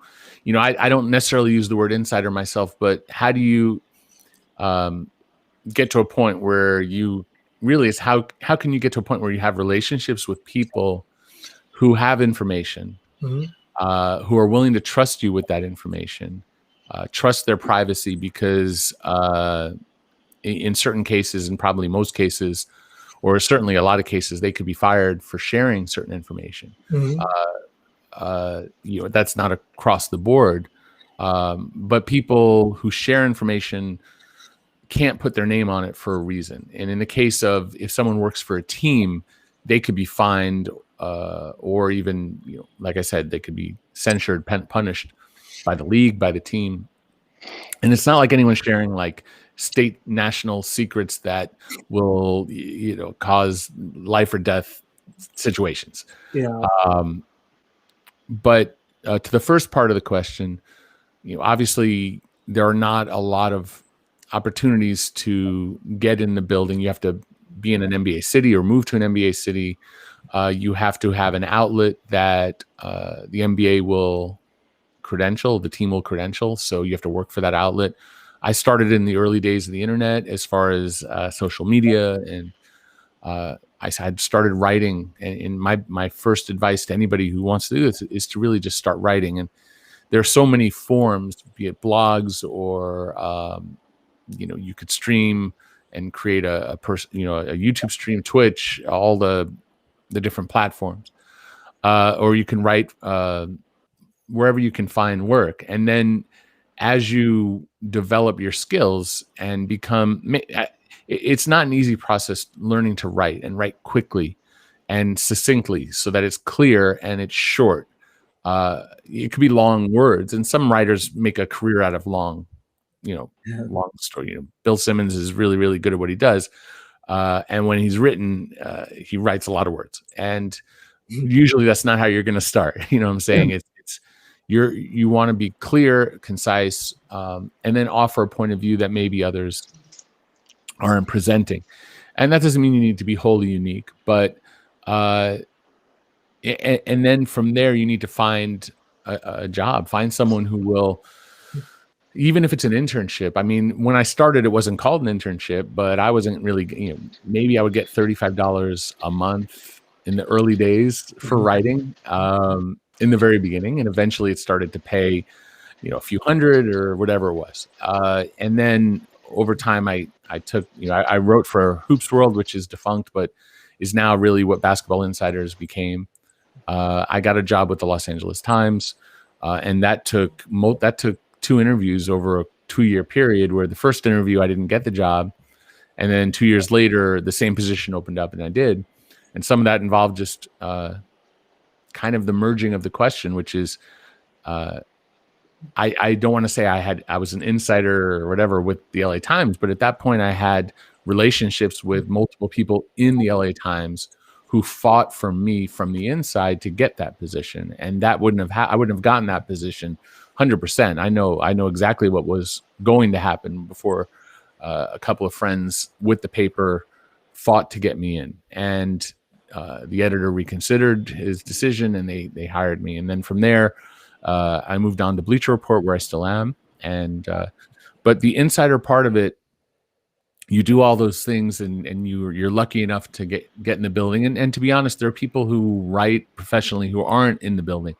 I don't necessarily use the word insider myself, but how do you get to a point where you really is how can you get to a point where you have relationships with people who have information, who are willing to trust you with that information, trust their privacy, because in certain cases, and probably most cases, or certainly a lot of cases, they could be fired for sharing certain information. That's not across the board, but people who share information can't put their name on it for a reason. And in the case of if someone works for a team, they could be fined, or even, like I said, they could be censured, punished by the league, by the team. And it's not like anyone's sharing like state national secrets that will, cause life or death situations. Yeah. But to the first part of the question, obviously there are not a lot of opportunities to get in the building. You have to be in an MBA city or move to an MBA city. You have to have an outlet that the MBA will credential, the team will credential. So you have to work for that outlet. I started in the early days of the internet as far as social media, and I had started writing. And my first advice to anybody who wants to do this is to really just start writing. And there are so many forms, be it blogs or you could stream and create a YouTube stream, Twitch, all the different platforms, or you can write wherever you can find work. And then as you develop your skills and become, it's not an easy process learning to write and write quickly and succinctly so that it's clear and it's short. It could be long words, and some writers make a career out of long story. Bill Simmons is really, really good at what he does. And when he's written, he writes a lot of words, and usually that's not how you're going to start. You know what I'm saying? Yeah. You want to be clear, concise, and then offer a point of view that maybe others aren't presenting. And that doesn't mean you need to be wholly unique, but and then from there you need to find a job, find someone who will, even if it's an internship. I mean, when I started, it wasn't called an internship, but I wasn't really, maybe I would get $35 a month in the early days for writing, in the very beginning. And eventually it started to pay, a few hundred or whatever it was. And then over time, I took, I wrote for Hoops World, which is defunct, but is now really what Basketball Insiders became. I got a job with the Los Angeles Times, and that took 2 interviews over a 2-year period, where the first interview I didn't get the job, and then 2 years later the same position opened up and I did. And some of that involved just kind of the merging of the question, which is I don't want to say I was an insider or whatever with the LA Times, but at that point I had relationships with multiple people in the LA Times who fought for me from the inside to get that position, and that I wouldn't have gotten that position 100%. I know exactly what was going to happen before a couple of friends with the paper fought to get me in, and the editor reconsidered his decision and they hired me. And then from there, I moved on to Bleacher Report, where I still am. And but the insider part of it, you do all those things, and you're lucky enough to get in the building. And to be honest, there are people who write professionally who aren't in the building,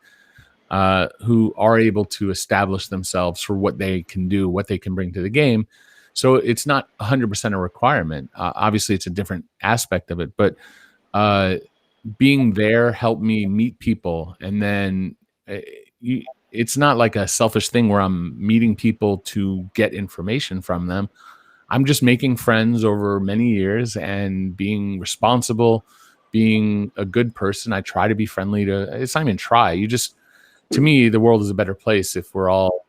who are able to establish themselves for what they can do, what they can bring to the game. So it's not 100% a requirement. Obviously, it's a different aspect of it, but being there helped me meet people. And then it's not like a selfish thing where I'm meeting people to get information from them. I'm just making friends over many years and being responsible, being a good person. I try to be friendly it's not even try. To me, the world is a better place if we're all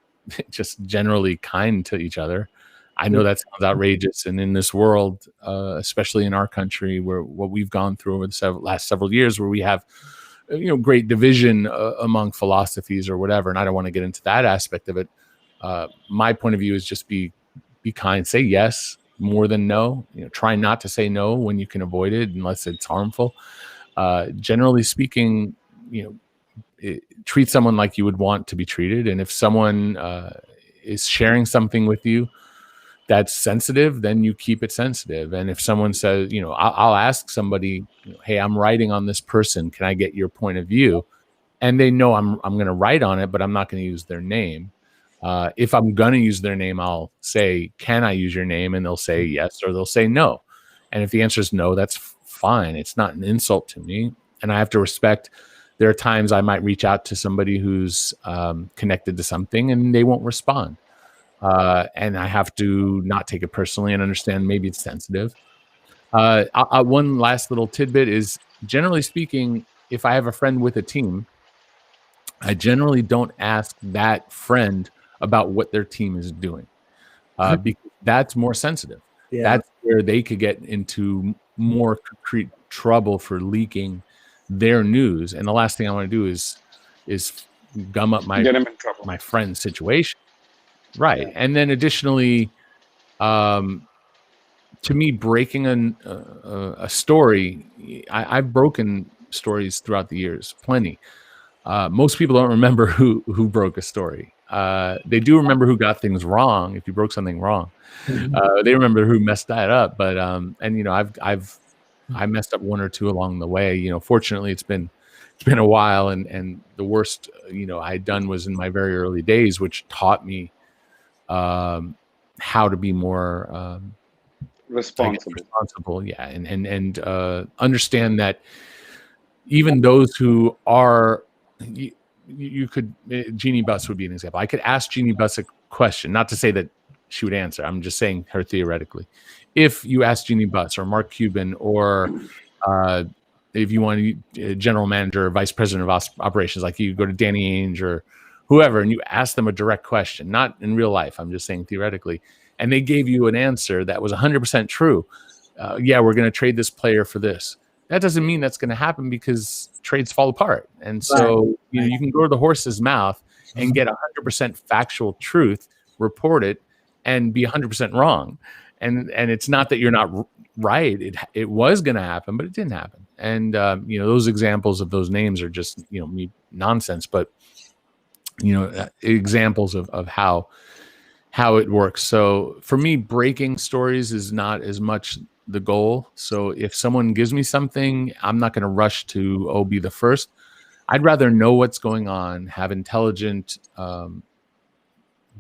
just generally kind to each other. I know that sounds outrageous. And in this world, especially in our country, where what we've gone through over the last several years, where we have, great division among philosophies or whatever. And I don't want to get into that aspect of it. My point of view is just be kind, say yes more than no. Try not to say no when you can avoid it, unless it's harmful. Generally speaking, treat someone like you would want to be treated. And if someone is sharing something with you that's sensitive, then you keep it sensitive. And if someone says, I'll ask somebody, hey, I'm writing on this person, can I get your point of view? And they know I'm going to write on it, but I'm not going to use their name. If I'm going to use their name, I'll say, can I use your name? And they'll say yes, or they'll say no. And if the answer is no, that's fine. It's not an insult to me. And I have to respect. There are times I might reach out to somebody who's connected to something and they won't respond. And I have to not take it personally and understand maybe it's sensitive. One last little tidbit is, generally speaking, if I have a friend with a team, I generally don't ask that friend about what their team is doing, because that's more sensitive. Yeah. That's where they could get into more concrete trouble for leaking their news. And the last thing I want to do is gum up my friend's situation. Right. Yeah. And then additionally, To me, breaking a story, I've broken stories throughout the years, plenty. Most people don't remember who broke a story. They do remember who got things wrong. If you broke something wrong, they remember who messed that up. But and you know, I messed up one or two along the way. You know, fortunately, it's been a while, and the worst I'd done was in my very early days, which taught me how to be more responsible. Yeah, and understand that even those who are you could Jeannie Buss would be an example. I could ask Jeannie Buss a question, not to say that she would answer. I'm just saying her theoretically. If you ask Jeannie Buss or Mark Cuban or if you want a general manager or vice president of operations, like you go to Danny Ainge or whoever, and you ask them a direct question, not in real life, I'm just saying theoretically, and they gave you an answer that was 100% true. Yeah, we're going to trade this player for this. That doesn't mean that's going to happen because trades fall apart. And so you can go to the horse's mouth and get 100% factual truth, report it, and be 100% wrong. And it's not that you're not right. It was going to happen, but it didn't happen. And those examples of those names are just nonsense. But examples of how it works. So for me, breaking stories is not as much the goal. So if someone gives me something, I'm not going to rush to be the first. I'd rather know what's going on, have intelligent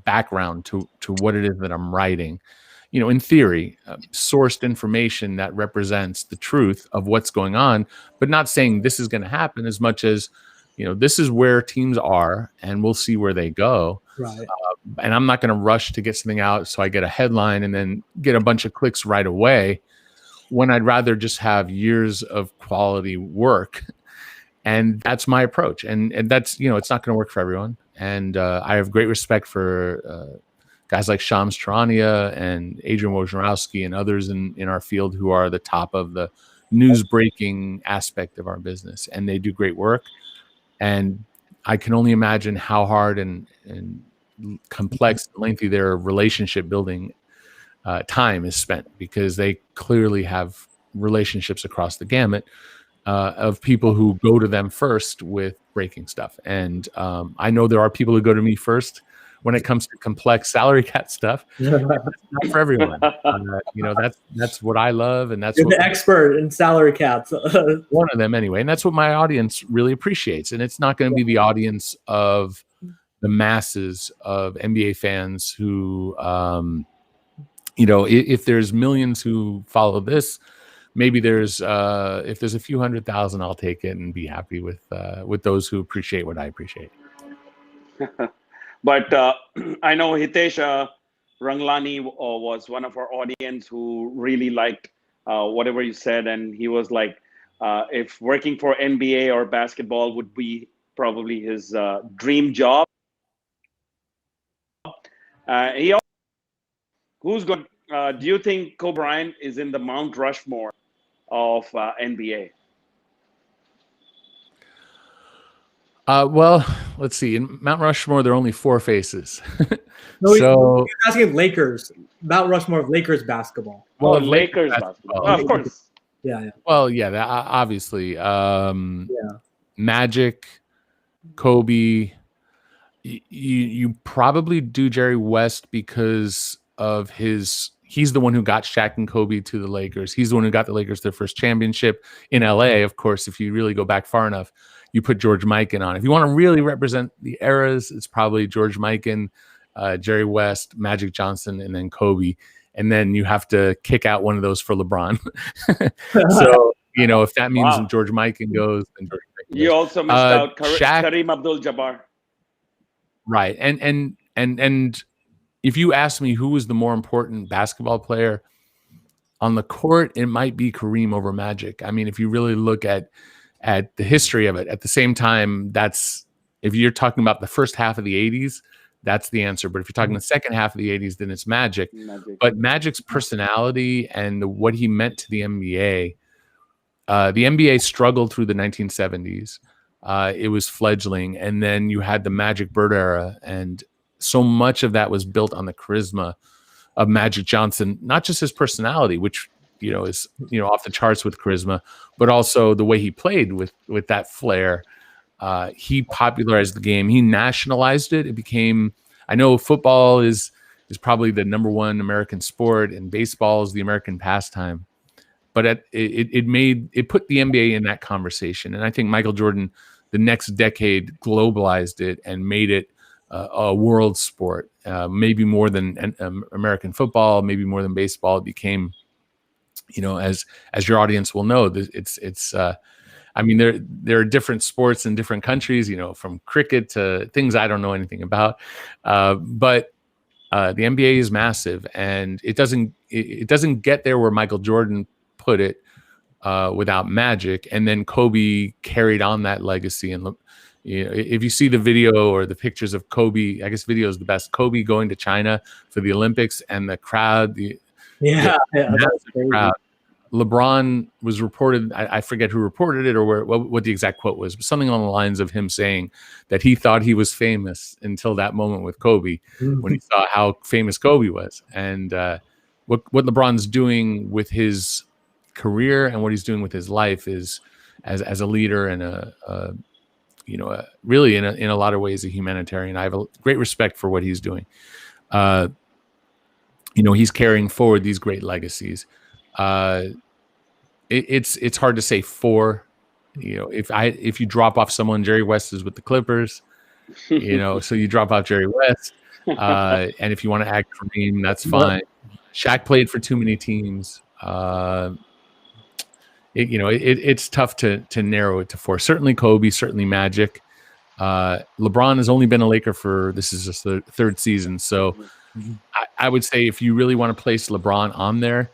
background to what it is that I'm writing. In theory, sourced information that represents the truth of what's going on, but not saying this is going to happen as much as, this is where teams are and we'll see where they go. Right. And I'm not going to rush to get something out so I get a headline and then get a bunch of clicks right away, when I'd rather just have years of quality work. And that's my approach. And that's, it's not going to work for everyone. And I have great respect for guys like Shams Charania and Adrian Wojnarowski and others in our field who are the top of the news breaking aspect of our business. And they do great work. And I can only imagine how hard and complex, lengthy their relationship building time is spent, because they clearly have relationships across the gamut of people who go to them first with breaking stuff. And I know there are people who go to me first when it comes to complex salary cap stuff. That's not for everyone. That's what I love, and that's You're the expert in salary caps. One of them anyway, and that's what my audience really appreciates. And it's not going to be the audience of the masses of NBA fans who, if there's millions who follow this, maybe there's if there's a few 100,000, I'll take it and be happy with those who appreciate what I appreciate. But I know Hitesh Ranglani was one of our audience who really liked whatever you said, and he was like, if working for NBA or basketball would be probably his dream job. Who's going? Do you think Kobe Bryant is in the Mount Rushmore of NBA? Well, let's see. In Mount Rushmore, there are only 4 faces. No, so you're asking Lakers. Mount Rushmore of Lakers basketball. Well, Lakers basketball. Of course. Yeah. Well, yeah, obviously. Magic, Kobe. You probably do Jerry West because of he's the one who got Shaq and Kobe to the Lakers. He's the one who got the Lakers their first championship in LA. Of course, if you really go back far enough, you put George Mikan on. If you want to really represent the eras, it's probably George Mikan, Jerry West, Magic Johnson, and then Kobe. And then you have to kick out one of those for LeBron. So, if that means George Mikan goes, then George Mikan goes. You also missed out Kareem Abdul-Jabbar. Right. And if you ask me who was the more important basketball player on the court, it might be Kareem over Magic. I mean, if you really look at the history of it, at the same time, if you're talking about the first half of the 80s, that's the answer. But if you're talking the second half of the 80s, then it's Magic. But Magic's personality and what he meant to the NBA, the NBA struggled through the 1970s. It was fledgling. And then you had the Magic Bird era, and so much of that was built on the charisma Magic Johnson, not just his personality, which is off the charts with charisma, but also the way he played with that flair. He popularized the game. He nationalized it. It became. I know football is probably the number one American sport, and baseball is the American pastime. But it put the NBA in that conversation, and I think Michael Jordan, the next decade, globalized it and made it a world sport. Maybe more than American football, maybe more than baseball. It became, as your audience will know, it's. I mean, there are different sports in different countries, from cricket to things I don't know anything about. But the NBA is massive, and it doesn't get there where Michael Jordan put it without Magic, and then Kobe carried on that legacy. And if you see the video or the pictures of Kobe, I guess video is the best. Kobe going to China for the Olympics, and the crowd, that's crowd. LeBron was reported, I forget who reported it or what the exact quote was, but something along the lines of him saying that he thought he was famous until that moment with Kobe, when he saw how famous Kobe was. And what LeBron's doing with his career and what he's doing with his life is as a leader and really in a lot of ways a humanitarian. I have a great respect for what he's doing. He's carrying forward these great legacies. It's hard to say for, if you drop off someone, Jerry West is with the Clippers, so you drop off Jerry West, and if you want to act Kareem, that's fine. Shaq played for too many teams. It's tough to narrow it to four. Certainly Kobe, certainly Magic. LeBron has only been a Laker this is just the third season, so I would say if you really want to place LeBron on there,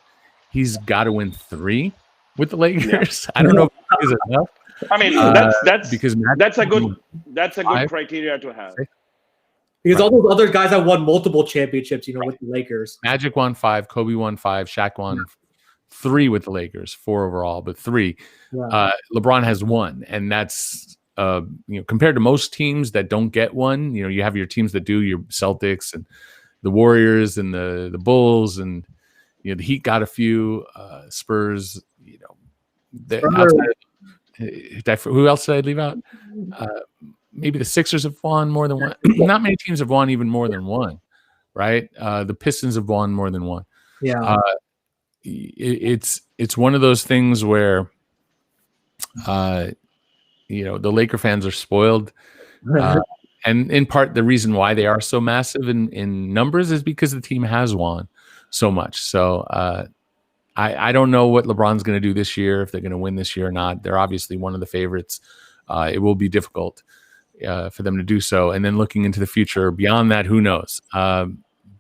he's got to win 3 with the Lakers. Yeah. I don't know if that is enough. I mean, that's a good criteria to have. Because all those other guys have won multiple championships, with the Lakers. Magic won 5, Kobe won 5, Shaq won 3 with the Lakers, 4 overall, but 3. Yeah. LeBron has 1, and that's compared to most teams that don't get 1. You have your teams that do, your Celtics and the Warriors and the Bulls, and the Heat got a few, Spurs. Who else did I leave out? Maybe the Sixers have won more than 1. Not many teams have won even more than 1, right? The Pistons have won more than 1. Yeah, it's one of those things where, the Laker fans are spoiled, and in part the reason why they are so massive in numbers is because the team has won so much. So I don't know what LeBron's going to do this year, if they're going to win this year or not. They're obviously one of the favorites. It will be difficult for them to do so. And then looking into the future beyond that, who knows?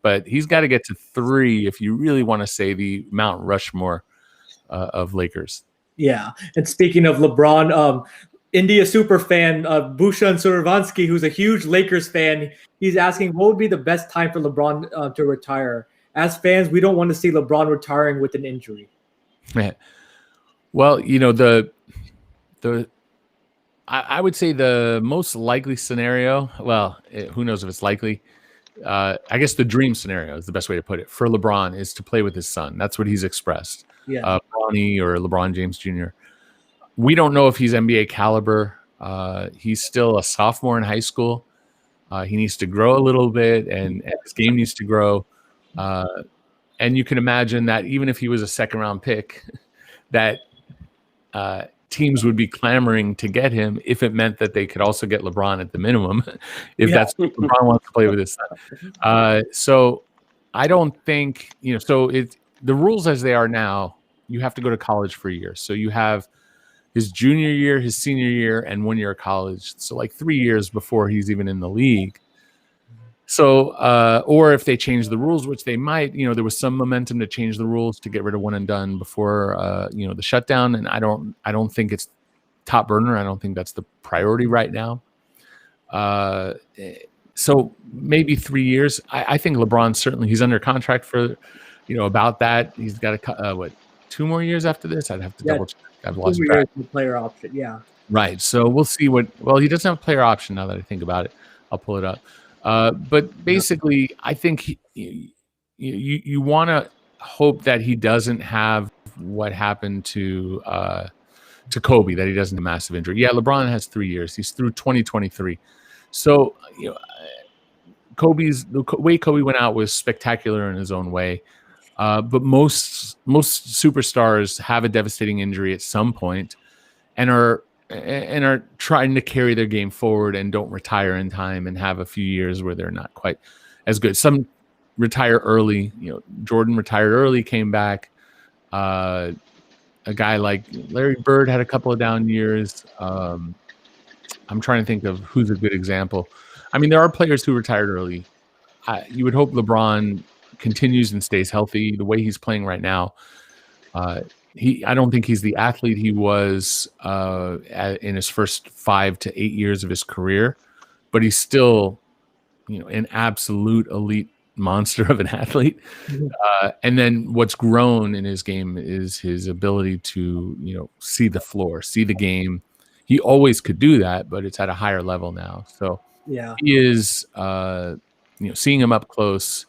But he's got to get to 3 if you really want to say the Mount Rushmore of Lakers. Yeah. And speaking of LeBron, India super fan Bhushan Suravansky, who's a huge Lakers fan, he's asking what would be the best time for LeBron to retire. As fans, we don't want to see LeBron retiring with an injury. Well, I would say the most likely scenario, who knows if it's likely, I guess the dream scenario is the best way to put it, for LeBron is to play with his son. That's what he's expressed. Yeah. Bronny or LeBron James Jr. We don't know if he's NBA caliber. He's still a sophomore in high school. He needs to grow a little bit, and his game needs to grow. And you can imagine that even if he was a second-round pick, that teams would be clamoring to get him if it meant that they could also get LeBron at the minimum, if that's what LeBron wants to play with his son. So I don't think, the rules as they are now, you have to go to college for a year. So you have his junior year, his senior year, and 1 year of college. So like 3 years before he's even in the league. So, or if they change the rules, which they might, there was some momentum to change the rules to get rid of one and done before, the shutdown. And I don't think it's top burner. I don't think that's the priority right now. So maybe 3 years. I think LeBron certainly, he's under contract for, about that. He's got 2 more years after this? I'd have to double check. I've lost track. Player option, yeah. Right. So we'll see he doesn't have a player option now that I think about it. I'll pull it up. But basically, I think you want to hope that he doesn't have what happened to Kobe, that he doesn't have a massive injury. Yeah, LeBron has 3 years. He's through 2023. So, the way Kobe went out was spectacular in his own way. But most superstars have a devastating injury at some point and are trying to carry their game forward and don't retire in time and have a few years where they're not quite as good. Some retire early. Jordan retired early, came back. A guy like Larry Bird had a couple of down years. I'm trying to think of who's a good example. I mean, there are players who retired early. You would hope LeBron continues and stays healthy the way he's playing right now. I don't think he's the athlete he was in his first 5 to 8 years of his career, but he's still, an absolute elite monster of an athlete. And then what's grown in his game is his ability to, see the floor, see the game. He always could do that, but it's at a higher level now. So yeah, he is, seeing him up close.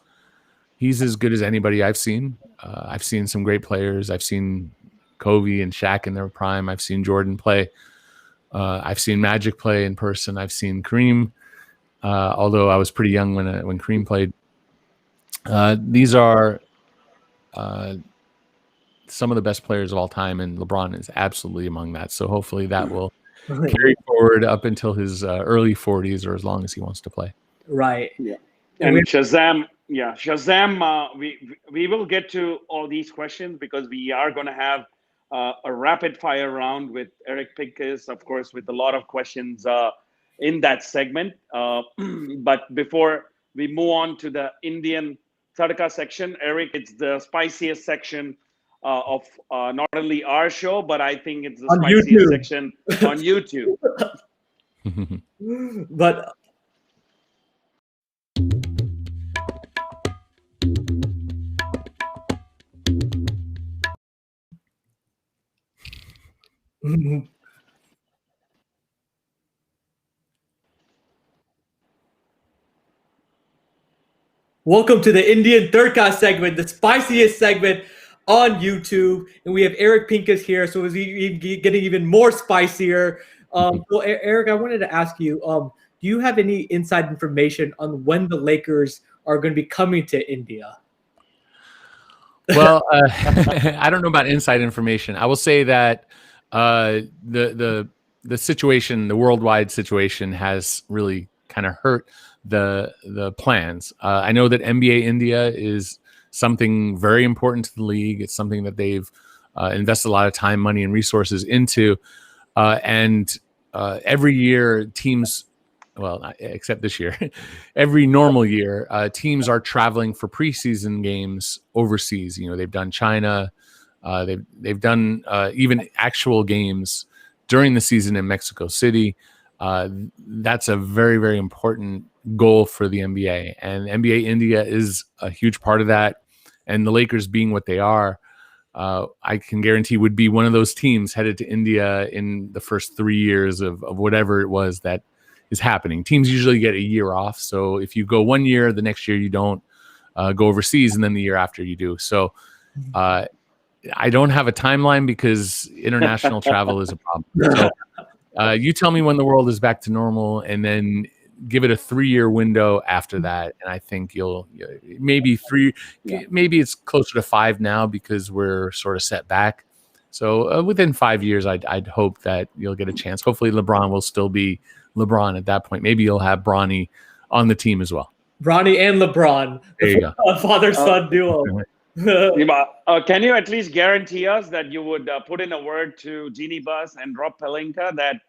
He's as good as anybody I've seen. I've seen some great players. I've seen Kobe and Shaq in their prime. I've seen Jordan play. I've seen Magic play in person. I've seen Kareem, although I was pretty young when Kareem played. These are some of the best players of all time, and LeBron is absolutely among that. So hopefully that will carry forward up until his early 40s or as long as he wants to play. Right. Yeah. And Shazam, we will get to all these questions because we are going to have a rapid fire round with Eric Pincus, of course, with a lot of questions in that segment. But before we move on to the Indian Tadka section, Eric, it's the spiciest section of not only our show, but I think it's the on spiciest YouTube. section on YouTube. But welcome to the Indian Thirdcast segment, the spiciest segment on YouTube, and we have Eric Pincus here, so it's getting even more spicier. So Eric, I wanted to ask you, do you have any inside information on when the Lakers are going to be coming to India? Well, I don't know about inside information. I will say that the situation, the worldwide situation, has really kind of hurt the plans. I know that NBA India is something very important to the league. It's something that they've invested a lot of time, money, and resources into. And every year, teams, well, except this year, every normal year, teams are traveling for preseason games overseas. They've done China, they've done even actual games during the season in Mexico City. That's a very, very important goal for the NBA, and NBA India is a huge part of that. And the Lakers, being what they are, I can guarantee would be one of those teams headed to India in the first 3 years of whatever it was that is happening. Teams usually get a year off. So if you go 1 year, the next year you don't go overseas, and then the year after you do. So I don't have a timeline because international travel is a problem. So you tell me when the world is back to normal, and then give it a 3-year window after that. And I think you'll maybe it's closer to 5 now because we're sort of set back. So within 5 years, I'd hope that you'll get a chance. Hopefully LeBron will still be LeBron at that point. Maybe you'll have Bronny on the team as well. Bronny and LeBron, there you go. Father-son duo. Can you at least guarantee us that you would put in a word to Jeannie Buss and Rob Pelinka that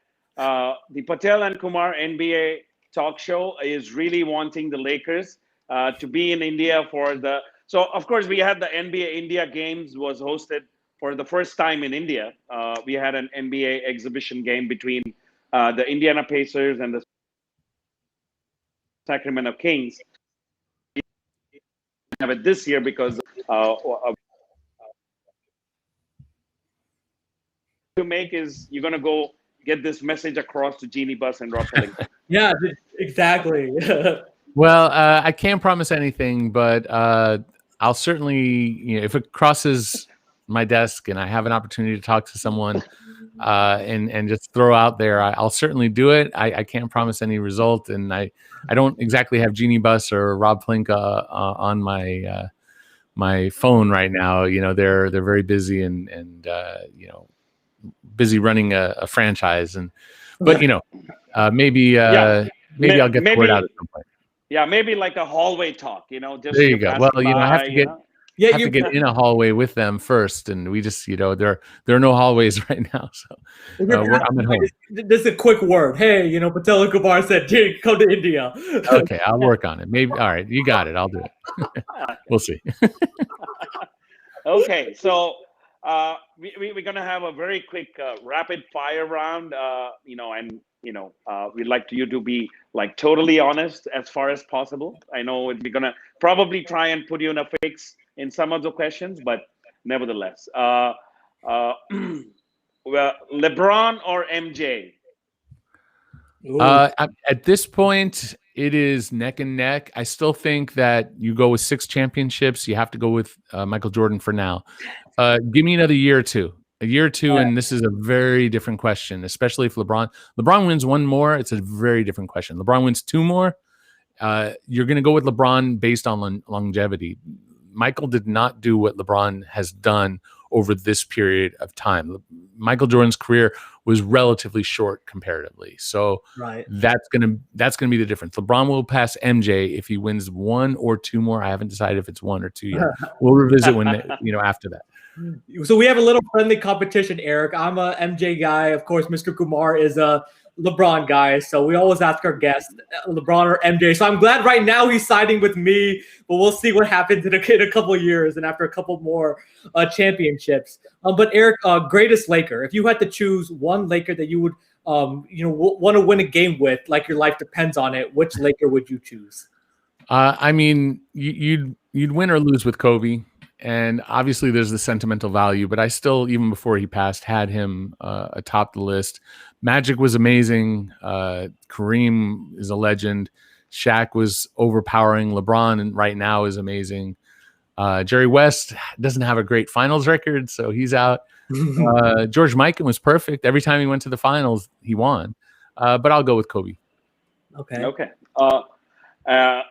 the Patel and Kumar NBA talk show is really wanting the Lakers to be in India for the... So, of course, we had the NBA India Games was hosted for the first time in India. We had an NBA exhibition game between the Indiana Pacers and the Sacramento Kings. We have it this year because to make is you're going to go get this message across to Jeannie Buss and Rob Pelinka. Yeah, exactly. Well, I can't promise anything, but I'll certainly, if it crosses my desk and I have an opportunity to talk to someone and just throw out there, I'll certainly do it. I can't promise any result, and I don't exactly have Jeannie Buss or Rob Plinka on my phone right now. They're very busy and busy running a franchise, but maybe I'll get the word out at some point. Yeah, maybe like a hallway talk, just There you go. Well, I have to get Yeah, to get in a hallway with them first, and we just there are no hallways right now, so I'm at home. This is a quick word. Hey, Patel and Kumar said, "Jay, come to India." Okay, I'll work on it. Maybe. All right, you got it. I'll do it. We'll see. Okay, so we're gonna have a very quick rapid fire round. We'd like you to be like totally honest as far as possible. I know we're gonna probably try and put you in a fix in some of the questions, but nevertheless, well, LeBron or MJ? At this point, it is neck and neck. I still think that you go with 6 championships. You have to go with Michael Jordan for now. Give me another year or two. And this is a very different question, especially if LeBron wins 1 more. It's a very different question. LeBron wins 2 more. You're going to go with LeBron based on longevity. Michael did not do what LeBron has done over this period of time. Michael Jordan's career was relatively short comparatively. So that's going to be the difference. LeBron will pass MJ if he wins 1 or 2 more. I haven't decided if it's 1 or 2 yet. We'll revisit when after that. So we have a little friendly competition, Eric. I'm a MJ guy. Of course, Mr. Kumar is a LeBron guy. So we always ask our guests, LeBron or MJ. So I'm glad right now he's siding with me, but we'll see what happens in a couple of years and after a couple more championships. But Eric, greatest Laker. If you had to choose one Laker that you would, want to win a game with, like your life depends on it, which Laker would you choose? I mean, you'd win or lose with Kobe. And obviously there's the sentimental value, but I still, even before he passed, had him atop the list. Magic was amazing. Kareem is a legend. Shaq was overpowering. LeBron and right now is amazing. Jerry West doesn't have a great finals record, so he's out. George Mikan was perfect. Every time he went to the finals, he won. But I'll go with Kobe. Okay.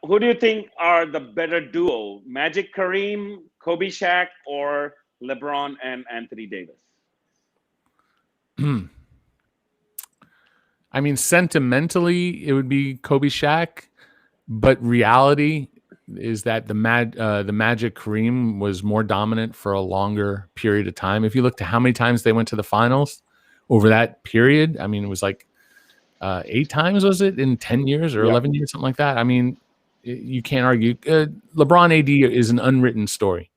Who do you think are the better duo? Magic Kareem, Kobe Shaq, or LeBron and Anthony Davis? I mean, sentimentally, it would be Kobe Shaq, but reality is that the Magic Kareem was more dominant for a longer period of time. If you look to how many times they went to the finals over that period, I mean, it was like 8 times, was it, in 10 years or 11 years, something like that? I mean, you can't argue. LeBron AD is an unwritten story.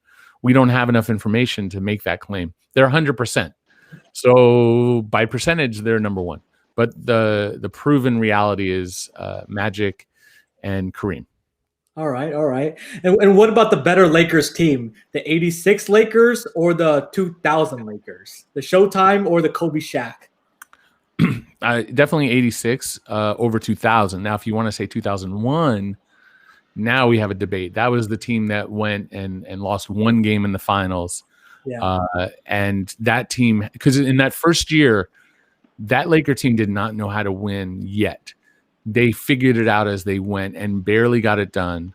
We don't have enough information to make that claim. They're 100%. So by percentage, they're number 1. But the proven reality is Magic and Kareem. All right. And what about the better Lakers team? The 86 Lakers or the 2000 Lakers? The Showtime or the Kobe Shaq? Definitely 86 over 2000. Now, if you want to say 2001, now we have a debate. That was the team that went and lost 1 game in the finals. Yeah. And that team, because in that first year, that Laker team did not know how to win yet. They figured it out as they went and barely got it done.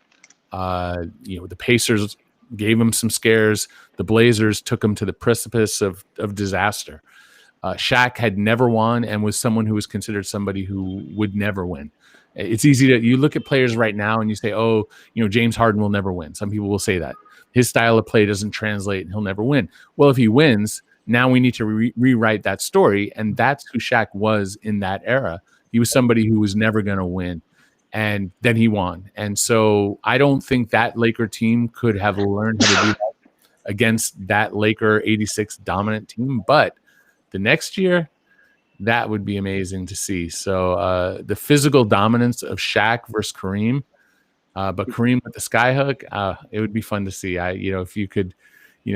The Pacers gave them some scares. The Blazers took them to the precipice of disaster. Shaq had never won and was someone who was considered somebody who would never win. It's easy you look at players right now and you say, James Harden will never win. Some people will say that. His style of play doesn't translate and he'll never win. Well, if he wins, now we need to rewrite that story. And that's who Shaq was in that era. He was somebody who was never going to win. And then he won. And so I don't think that Laker team could have learned how to do that against that Laker 86 dominant team. But the next year, that would be amazing to see. So the physical dominance of Shaq versus Kareem, but Kareem with the skyhook, it would be fun to see. If you could,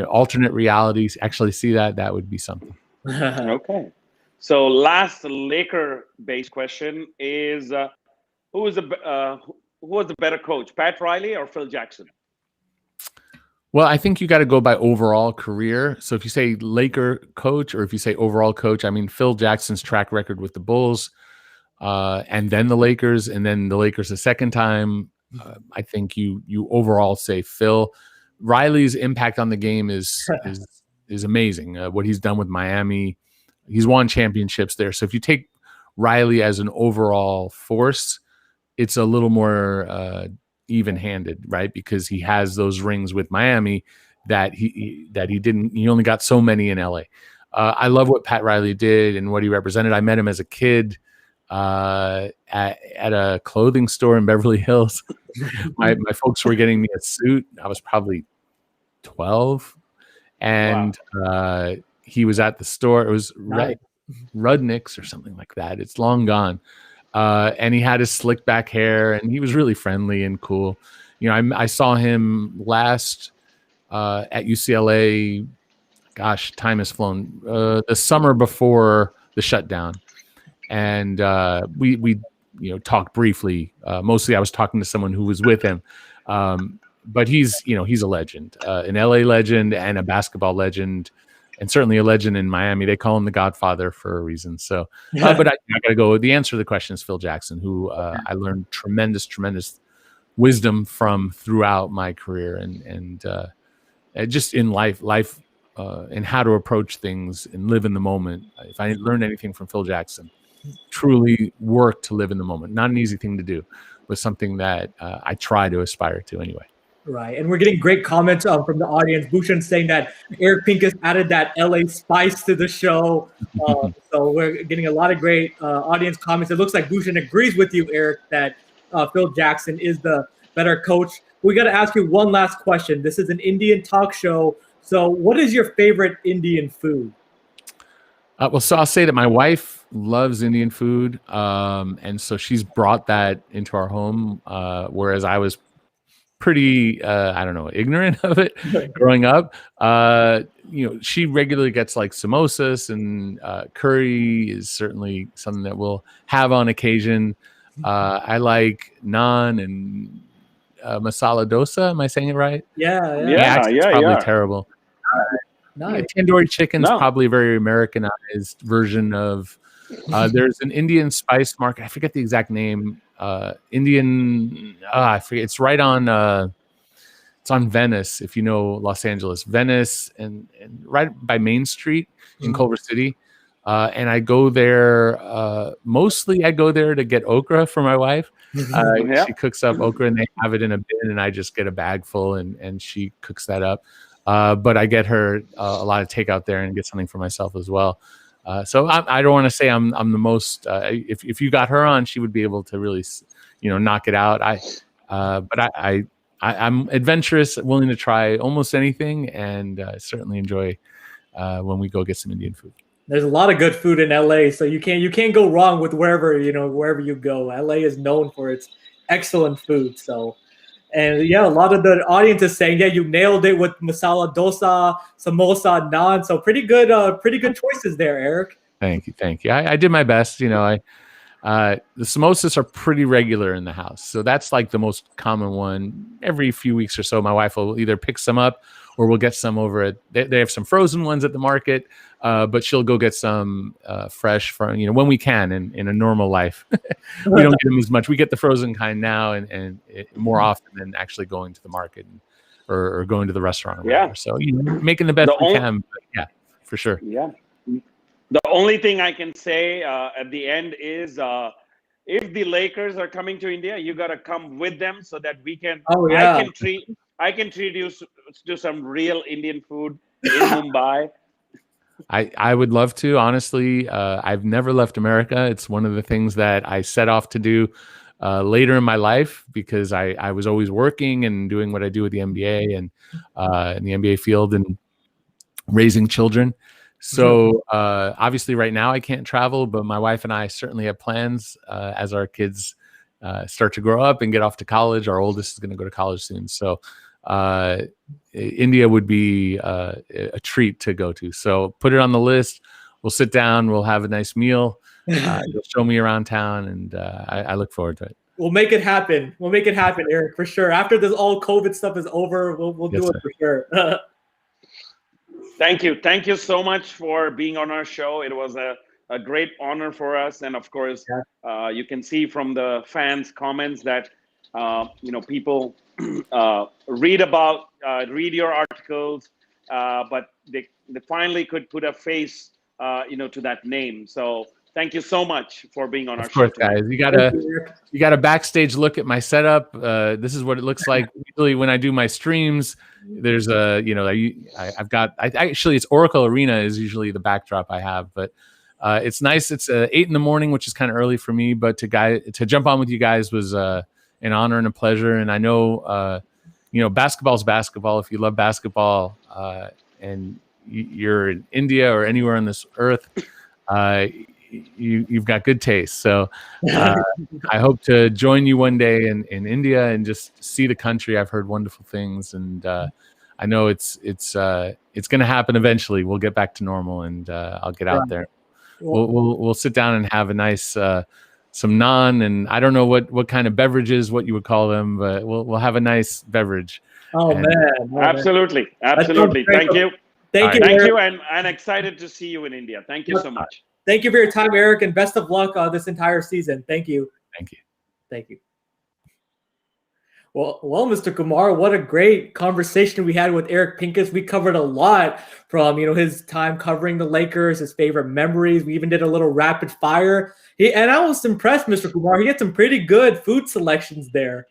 alternate realities, actually see that would be something. Okay. So last Laker-based question is, who was the better coach, Pat Riley or Phil Jackson? Well, I think you got to go by overall career. So if you say Laker coach or if you say overall coach, I mean, Phil Jackson's track record with the Bulls, and then the Lakers, and then the Lakers a second time. I think you overall say Phil. Riley's impact on the game is amazing. What he's done with Miami, he's won championships there. So if you take Riley as an overall force, it's a little more even-handed, right? Because he has those rings with Miami that he didn't. He only got so many in LA. I love what Pat Riley did and what he represented. I met him as a kid at a clothing store in Beverly Hills. my folks were getting me a suit. I was probably 12, and he was at the store. It was Rudnick's or something like that. It's long gone. And he had his slick back hair, and he was really friendly and cool. You know, I saw him last at UCLA. Gosh, time has flown. The summer before the shutdown, and we talked briefly. Mostly, I was talking to someone who was with him. But he's a legend, an LA legend and a basketball legend, and certainly a legend in Miami. They call him the Godfather for a reason. So, but I got to go. The answer to the question is Phil Jackson, who I learned tremendous wisdom from throughout my career, and just in life, and how to approach things and live in the moment. If I learned anything from Phil Jackson, truly work to live in the moment. Not an easy thing to do, but something that I try to aspire to anyway. Right, and we're getting great comments from the audience. Bhushan saying that Eric Pincus added that LA spice to the show. So we're getting a lot of great audience comments. It looks like Bhushan agrees with you, Eric, that Phil Jackson is the better coach. We got to ask you one last question. This is an Indian talk show. So what is your favorite Indian food? So I'll say that my wife loves Indian food. And so she's brought that into our home, whereas I was pretty ignorant of it growing up. She regularly gets like samosas, and curry is certainly something that we'll have on occasion. I like naan and masala dosa. Am I saying it right? Yeah. It's probably terrible. Nice. Tandoori chicken's probably a very Americanized version of. There's an Indian spice market. I forget the exact name. Indian. I forget. It's right on. It's on Venice. If you know Los Angeles, Venice, and right by Main Street in Culver City. And I go there. Mostly, I go there to get okra for my wife. She cooks up okra, and they have it in a bin, and I just get a bag full, and she cooks that up. But I get her a lot of takeout there, and get something for myself as well. So I don't want to say I'm the most. If you got her on, she would be able to really, knock it out. I'm adventurous, willing to try almost anything, and certainly enjoy when we go get some Indian food. There's a lot of good food in LA, so you can't go wrong with wherever you go. LA is known for its excellent food. So, and a lot of the audience is saying, you nailed it with masala dosa, samosa, naan. So pretty good choices there, Eric. Thank you. I did my best. The samosas are pretty regular in the house, so that's like the most common one. Every few weeks or so, my wife will either pick some up, or we'll get some over at. They have some frozen ones at the market, but she'll go get some fresh from when we can. In a normal life, we don't get them as much. We get the frozen kind now, and more often than actually going to the market or going to the restaurant. Or whatever. So making the best we can. But for sure. Yeah. The only thing I can say at the end is if the Lakers are coming to India, you got to come with them so that we can. I can treat you to some real Indian food in Mumbai. I would love to. Honestly, I've never left America. It's one of the things that I set off to do later in my life, because I was always working and doing what I do with the NBA and in the NBA field and raising children. So obviously right now I can't travel, but my wife and I certainly have plans as our kids start to grow up and get off to college. Our oldest is going to go to college soon. So India would be a treat to go to. So put it on the list. We'll sit down. We'll have a nice meal. You'll show me around town, and I look forward to it. We'll make it happen. We'll make it happen, Eric, for sure. After this all COVID stuff is over, we'll Yes, do it sir. for sure. Thank you. Thank you so much for being on our show. It was a great honor for us. And of course, you can see from the fans' comments that, people read your articles, but they finally could put a face, to that name. So thank you so much for being on our Of course, show tonight. guys. You got a backstage look at my setup. This is what it looks like usually when I do my streams. There's I've got actually it's Oracle Arena is usually the backdrop I have, but it's nice. It's 8 a.m, which is kind of early for me, but to jump on with you guys was an honor and a pleasure. And I know basketball's basketball. If you love basketball and you're in India or anywhere on this earth, you've got good taste. So I hope to join you one day in India and just see the country. I've heard wonderful things, and I know it's going to happen eventually. We'll get back to normal, and I'll get out there. We'll sit down and have a nice some naan, and I don't know what kind of beverages, what you would call them, but we'll have a nice beverage. Absolutely. Thank you. Thank you. Thank you, and I'm excited to see you in India. Thank you so much. Thank you for your time, Eric, and best of luck this entire season. Thank you. Thank you. Well, Mr. Kumar, what a great conversation we had with Eric Pincus. We covered a lot from his time covering the Lakers, his favorite memories. We even did a little rapid fire. And I was impressed, Mr. Kumar. He had some pretty good food selections there.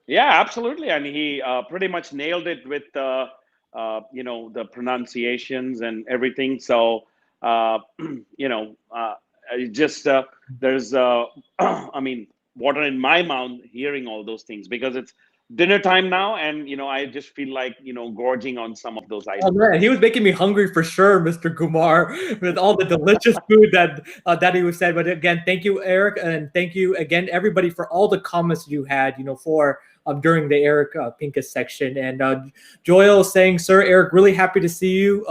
Yeah, absolutely, and he pretty much nailed it with the pronunciations and everything. So there's water in my mouth hearing all those things, because it's dinner time now, and I just feel like gorging on some of those items. Oh man, he was making me hungry for sure, Mr. Kumar, with all the delicious food that he was said. But again, thank you, Eric, and thank you again, everybody, for all the comments you had, for during the Eric Pincus section. And Joel saying, "Sir Eric, really happy to see you.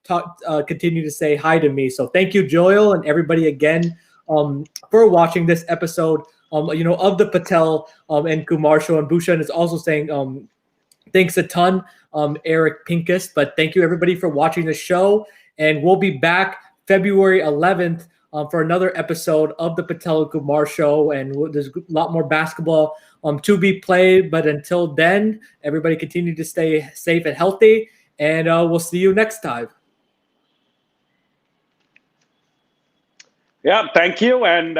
Continue to say hi to me." So thank you, Joel, and everybody again for watching this episode. Of the Patel and Kumar show. And Bhushan is also saying thanks a ton, Eric Pincus. But thank you everybody for watching the show, and we'll be back February 11th for another episode of the Patel and Kumar show. And there's a lot more basketball to be played. But until then, everybody continue to stay safe and healthy, and we'll see you next time. Yeah, thank you. And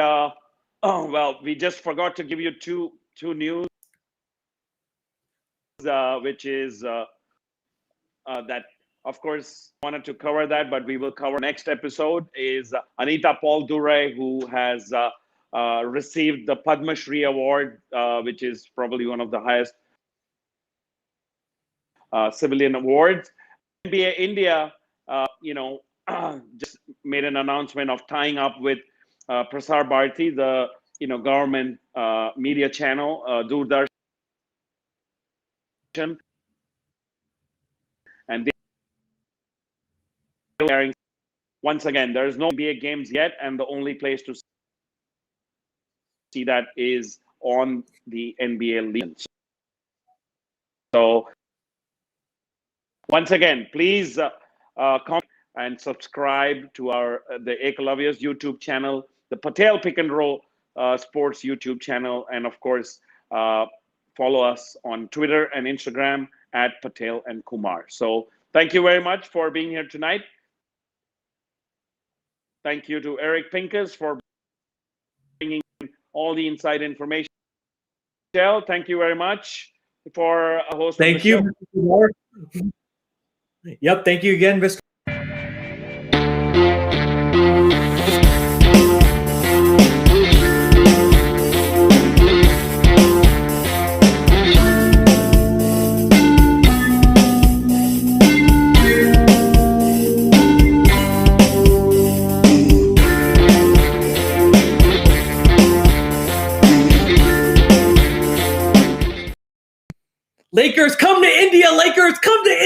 we just forgot to give you two news, which is that, of course, wanted to cover that, but we will cover next episode, is Anita Paul Dure, who has received the Padma Shri Award, which is probably one of the highest civilian awards. NBA India, just made an announcement of tying up with Prasar Bharati, the government media channel, Doordarshan, and they are, once again, there is no NBA games yet, and the only place to see that is on the NBA League. So once again, please comment and subscribe to the Ekalavyas YouTube channel, the Patel Pick and Roll Sports YouTube channel, and of course, follow us on Twitter and Instagram at Patel and Kumar. So thank you very much for being here tonight. Thank you to Eric Pincus for bringing all the inside information. Patel, thank you very much for hosting the show. Thank you. Yep, thank you again, Mr. Lakers, come to India! Lakers, come to India!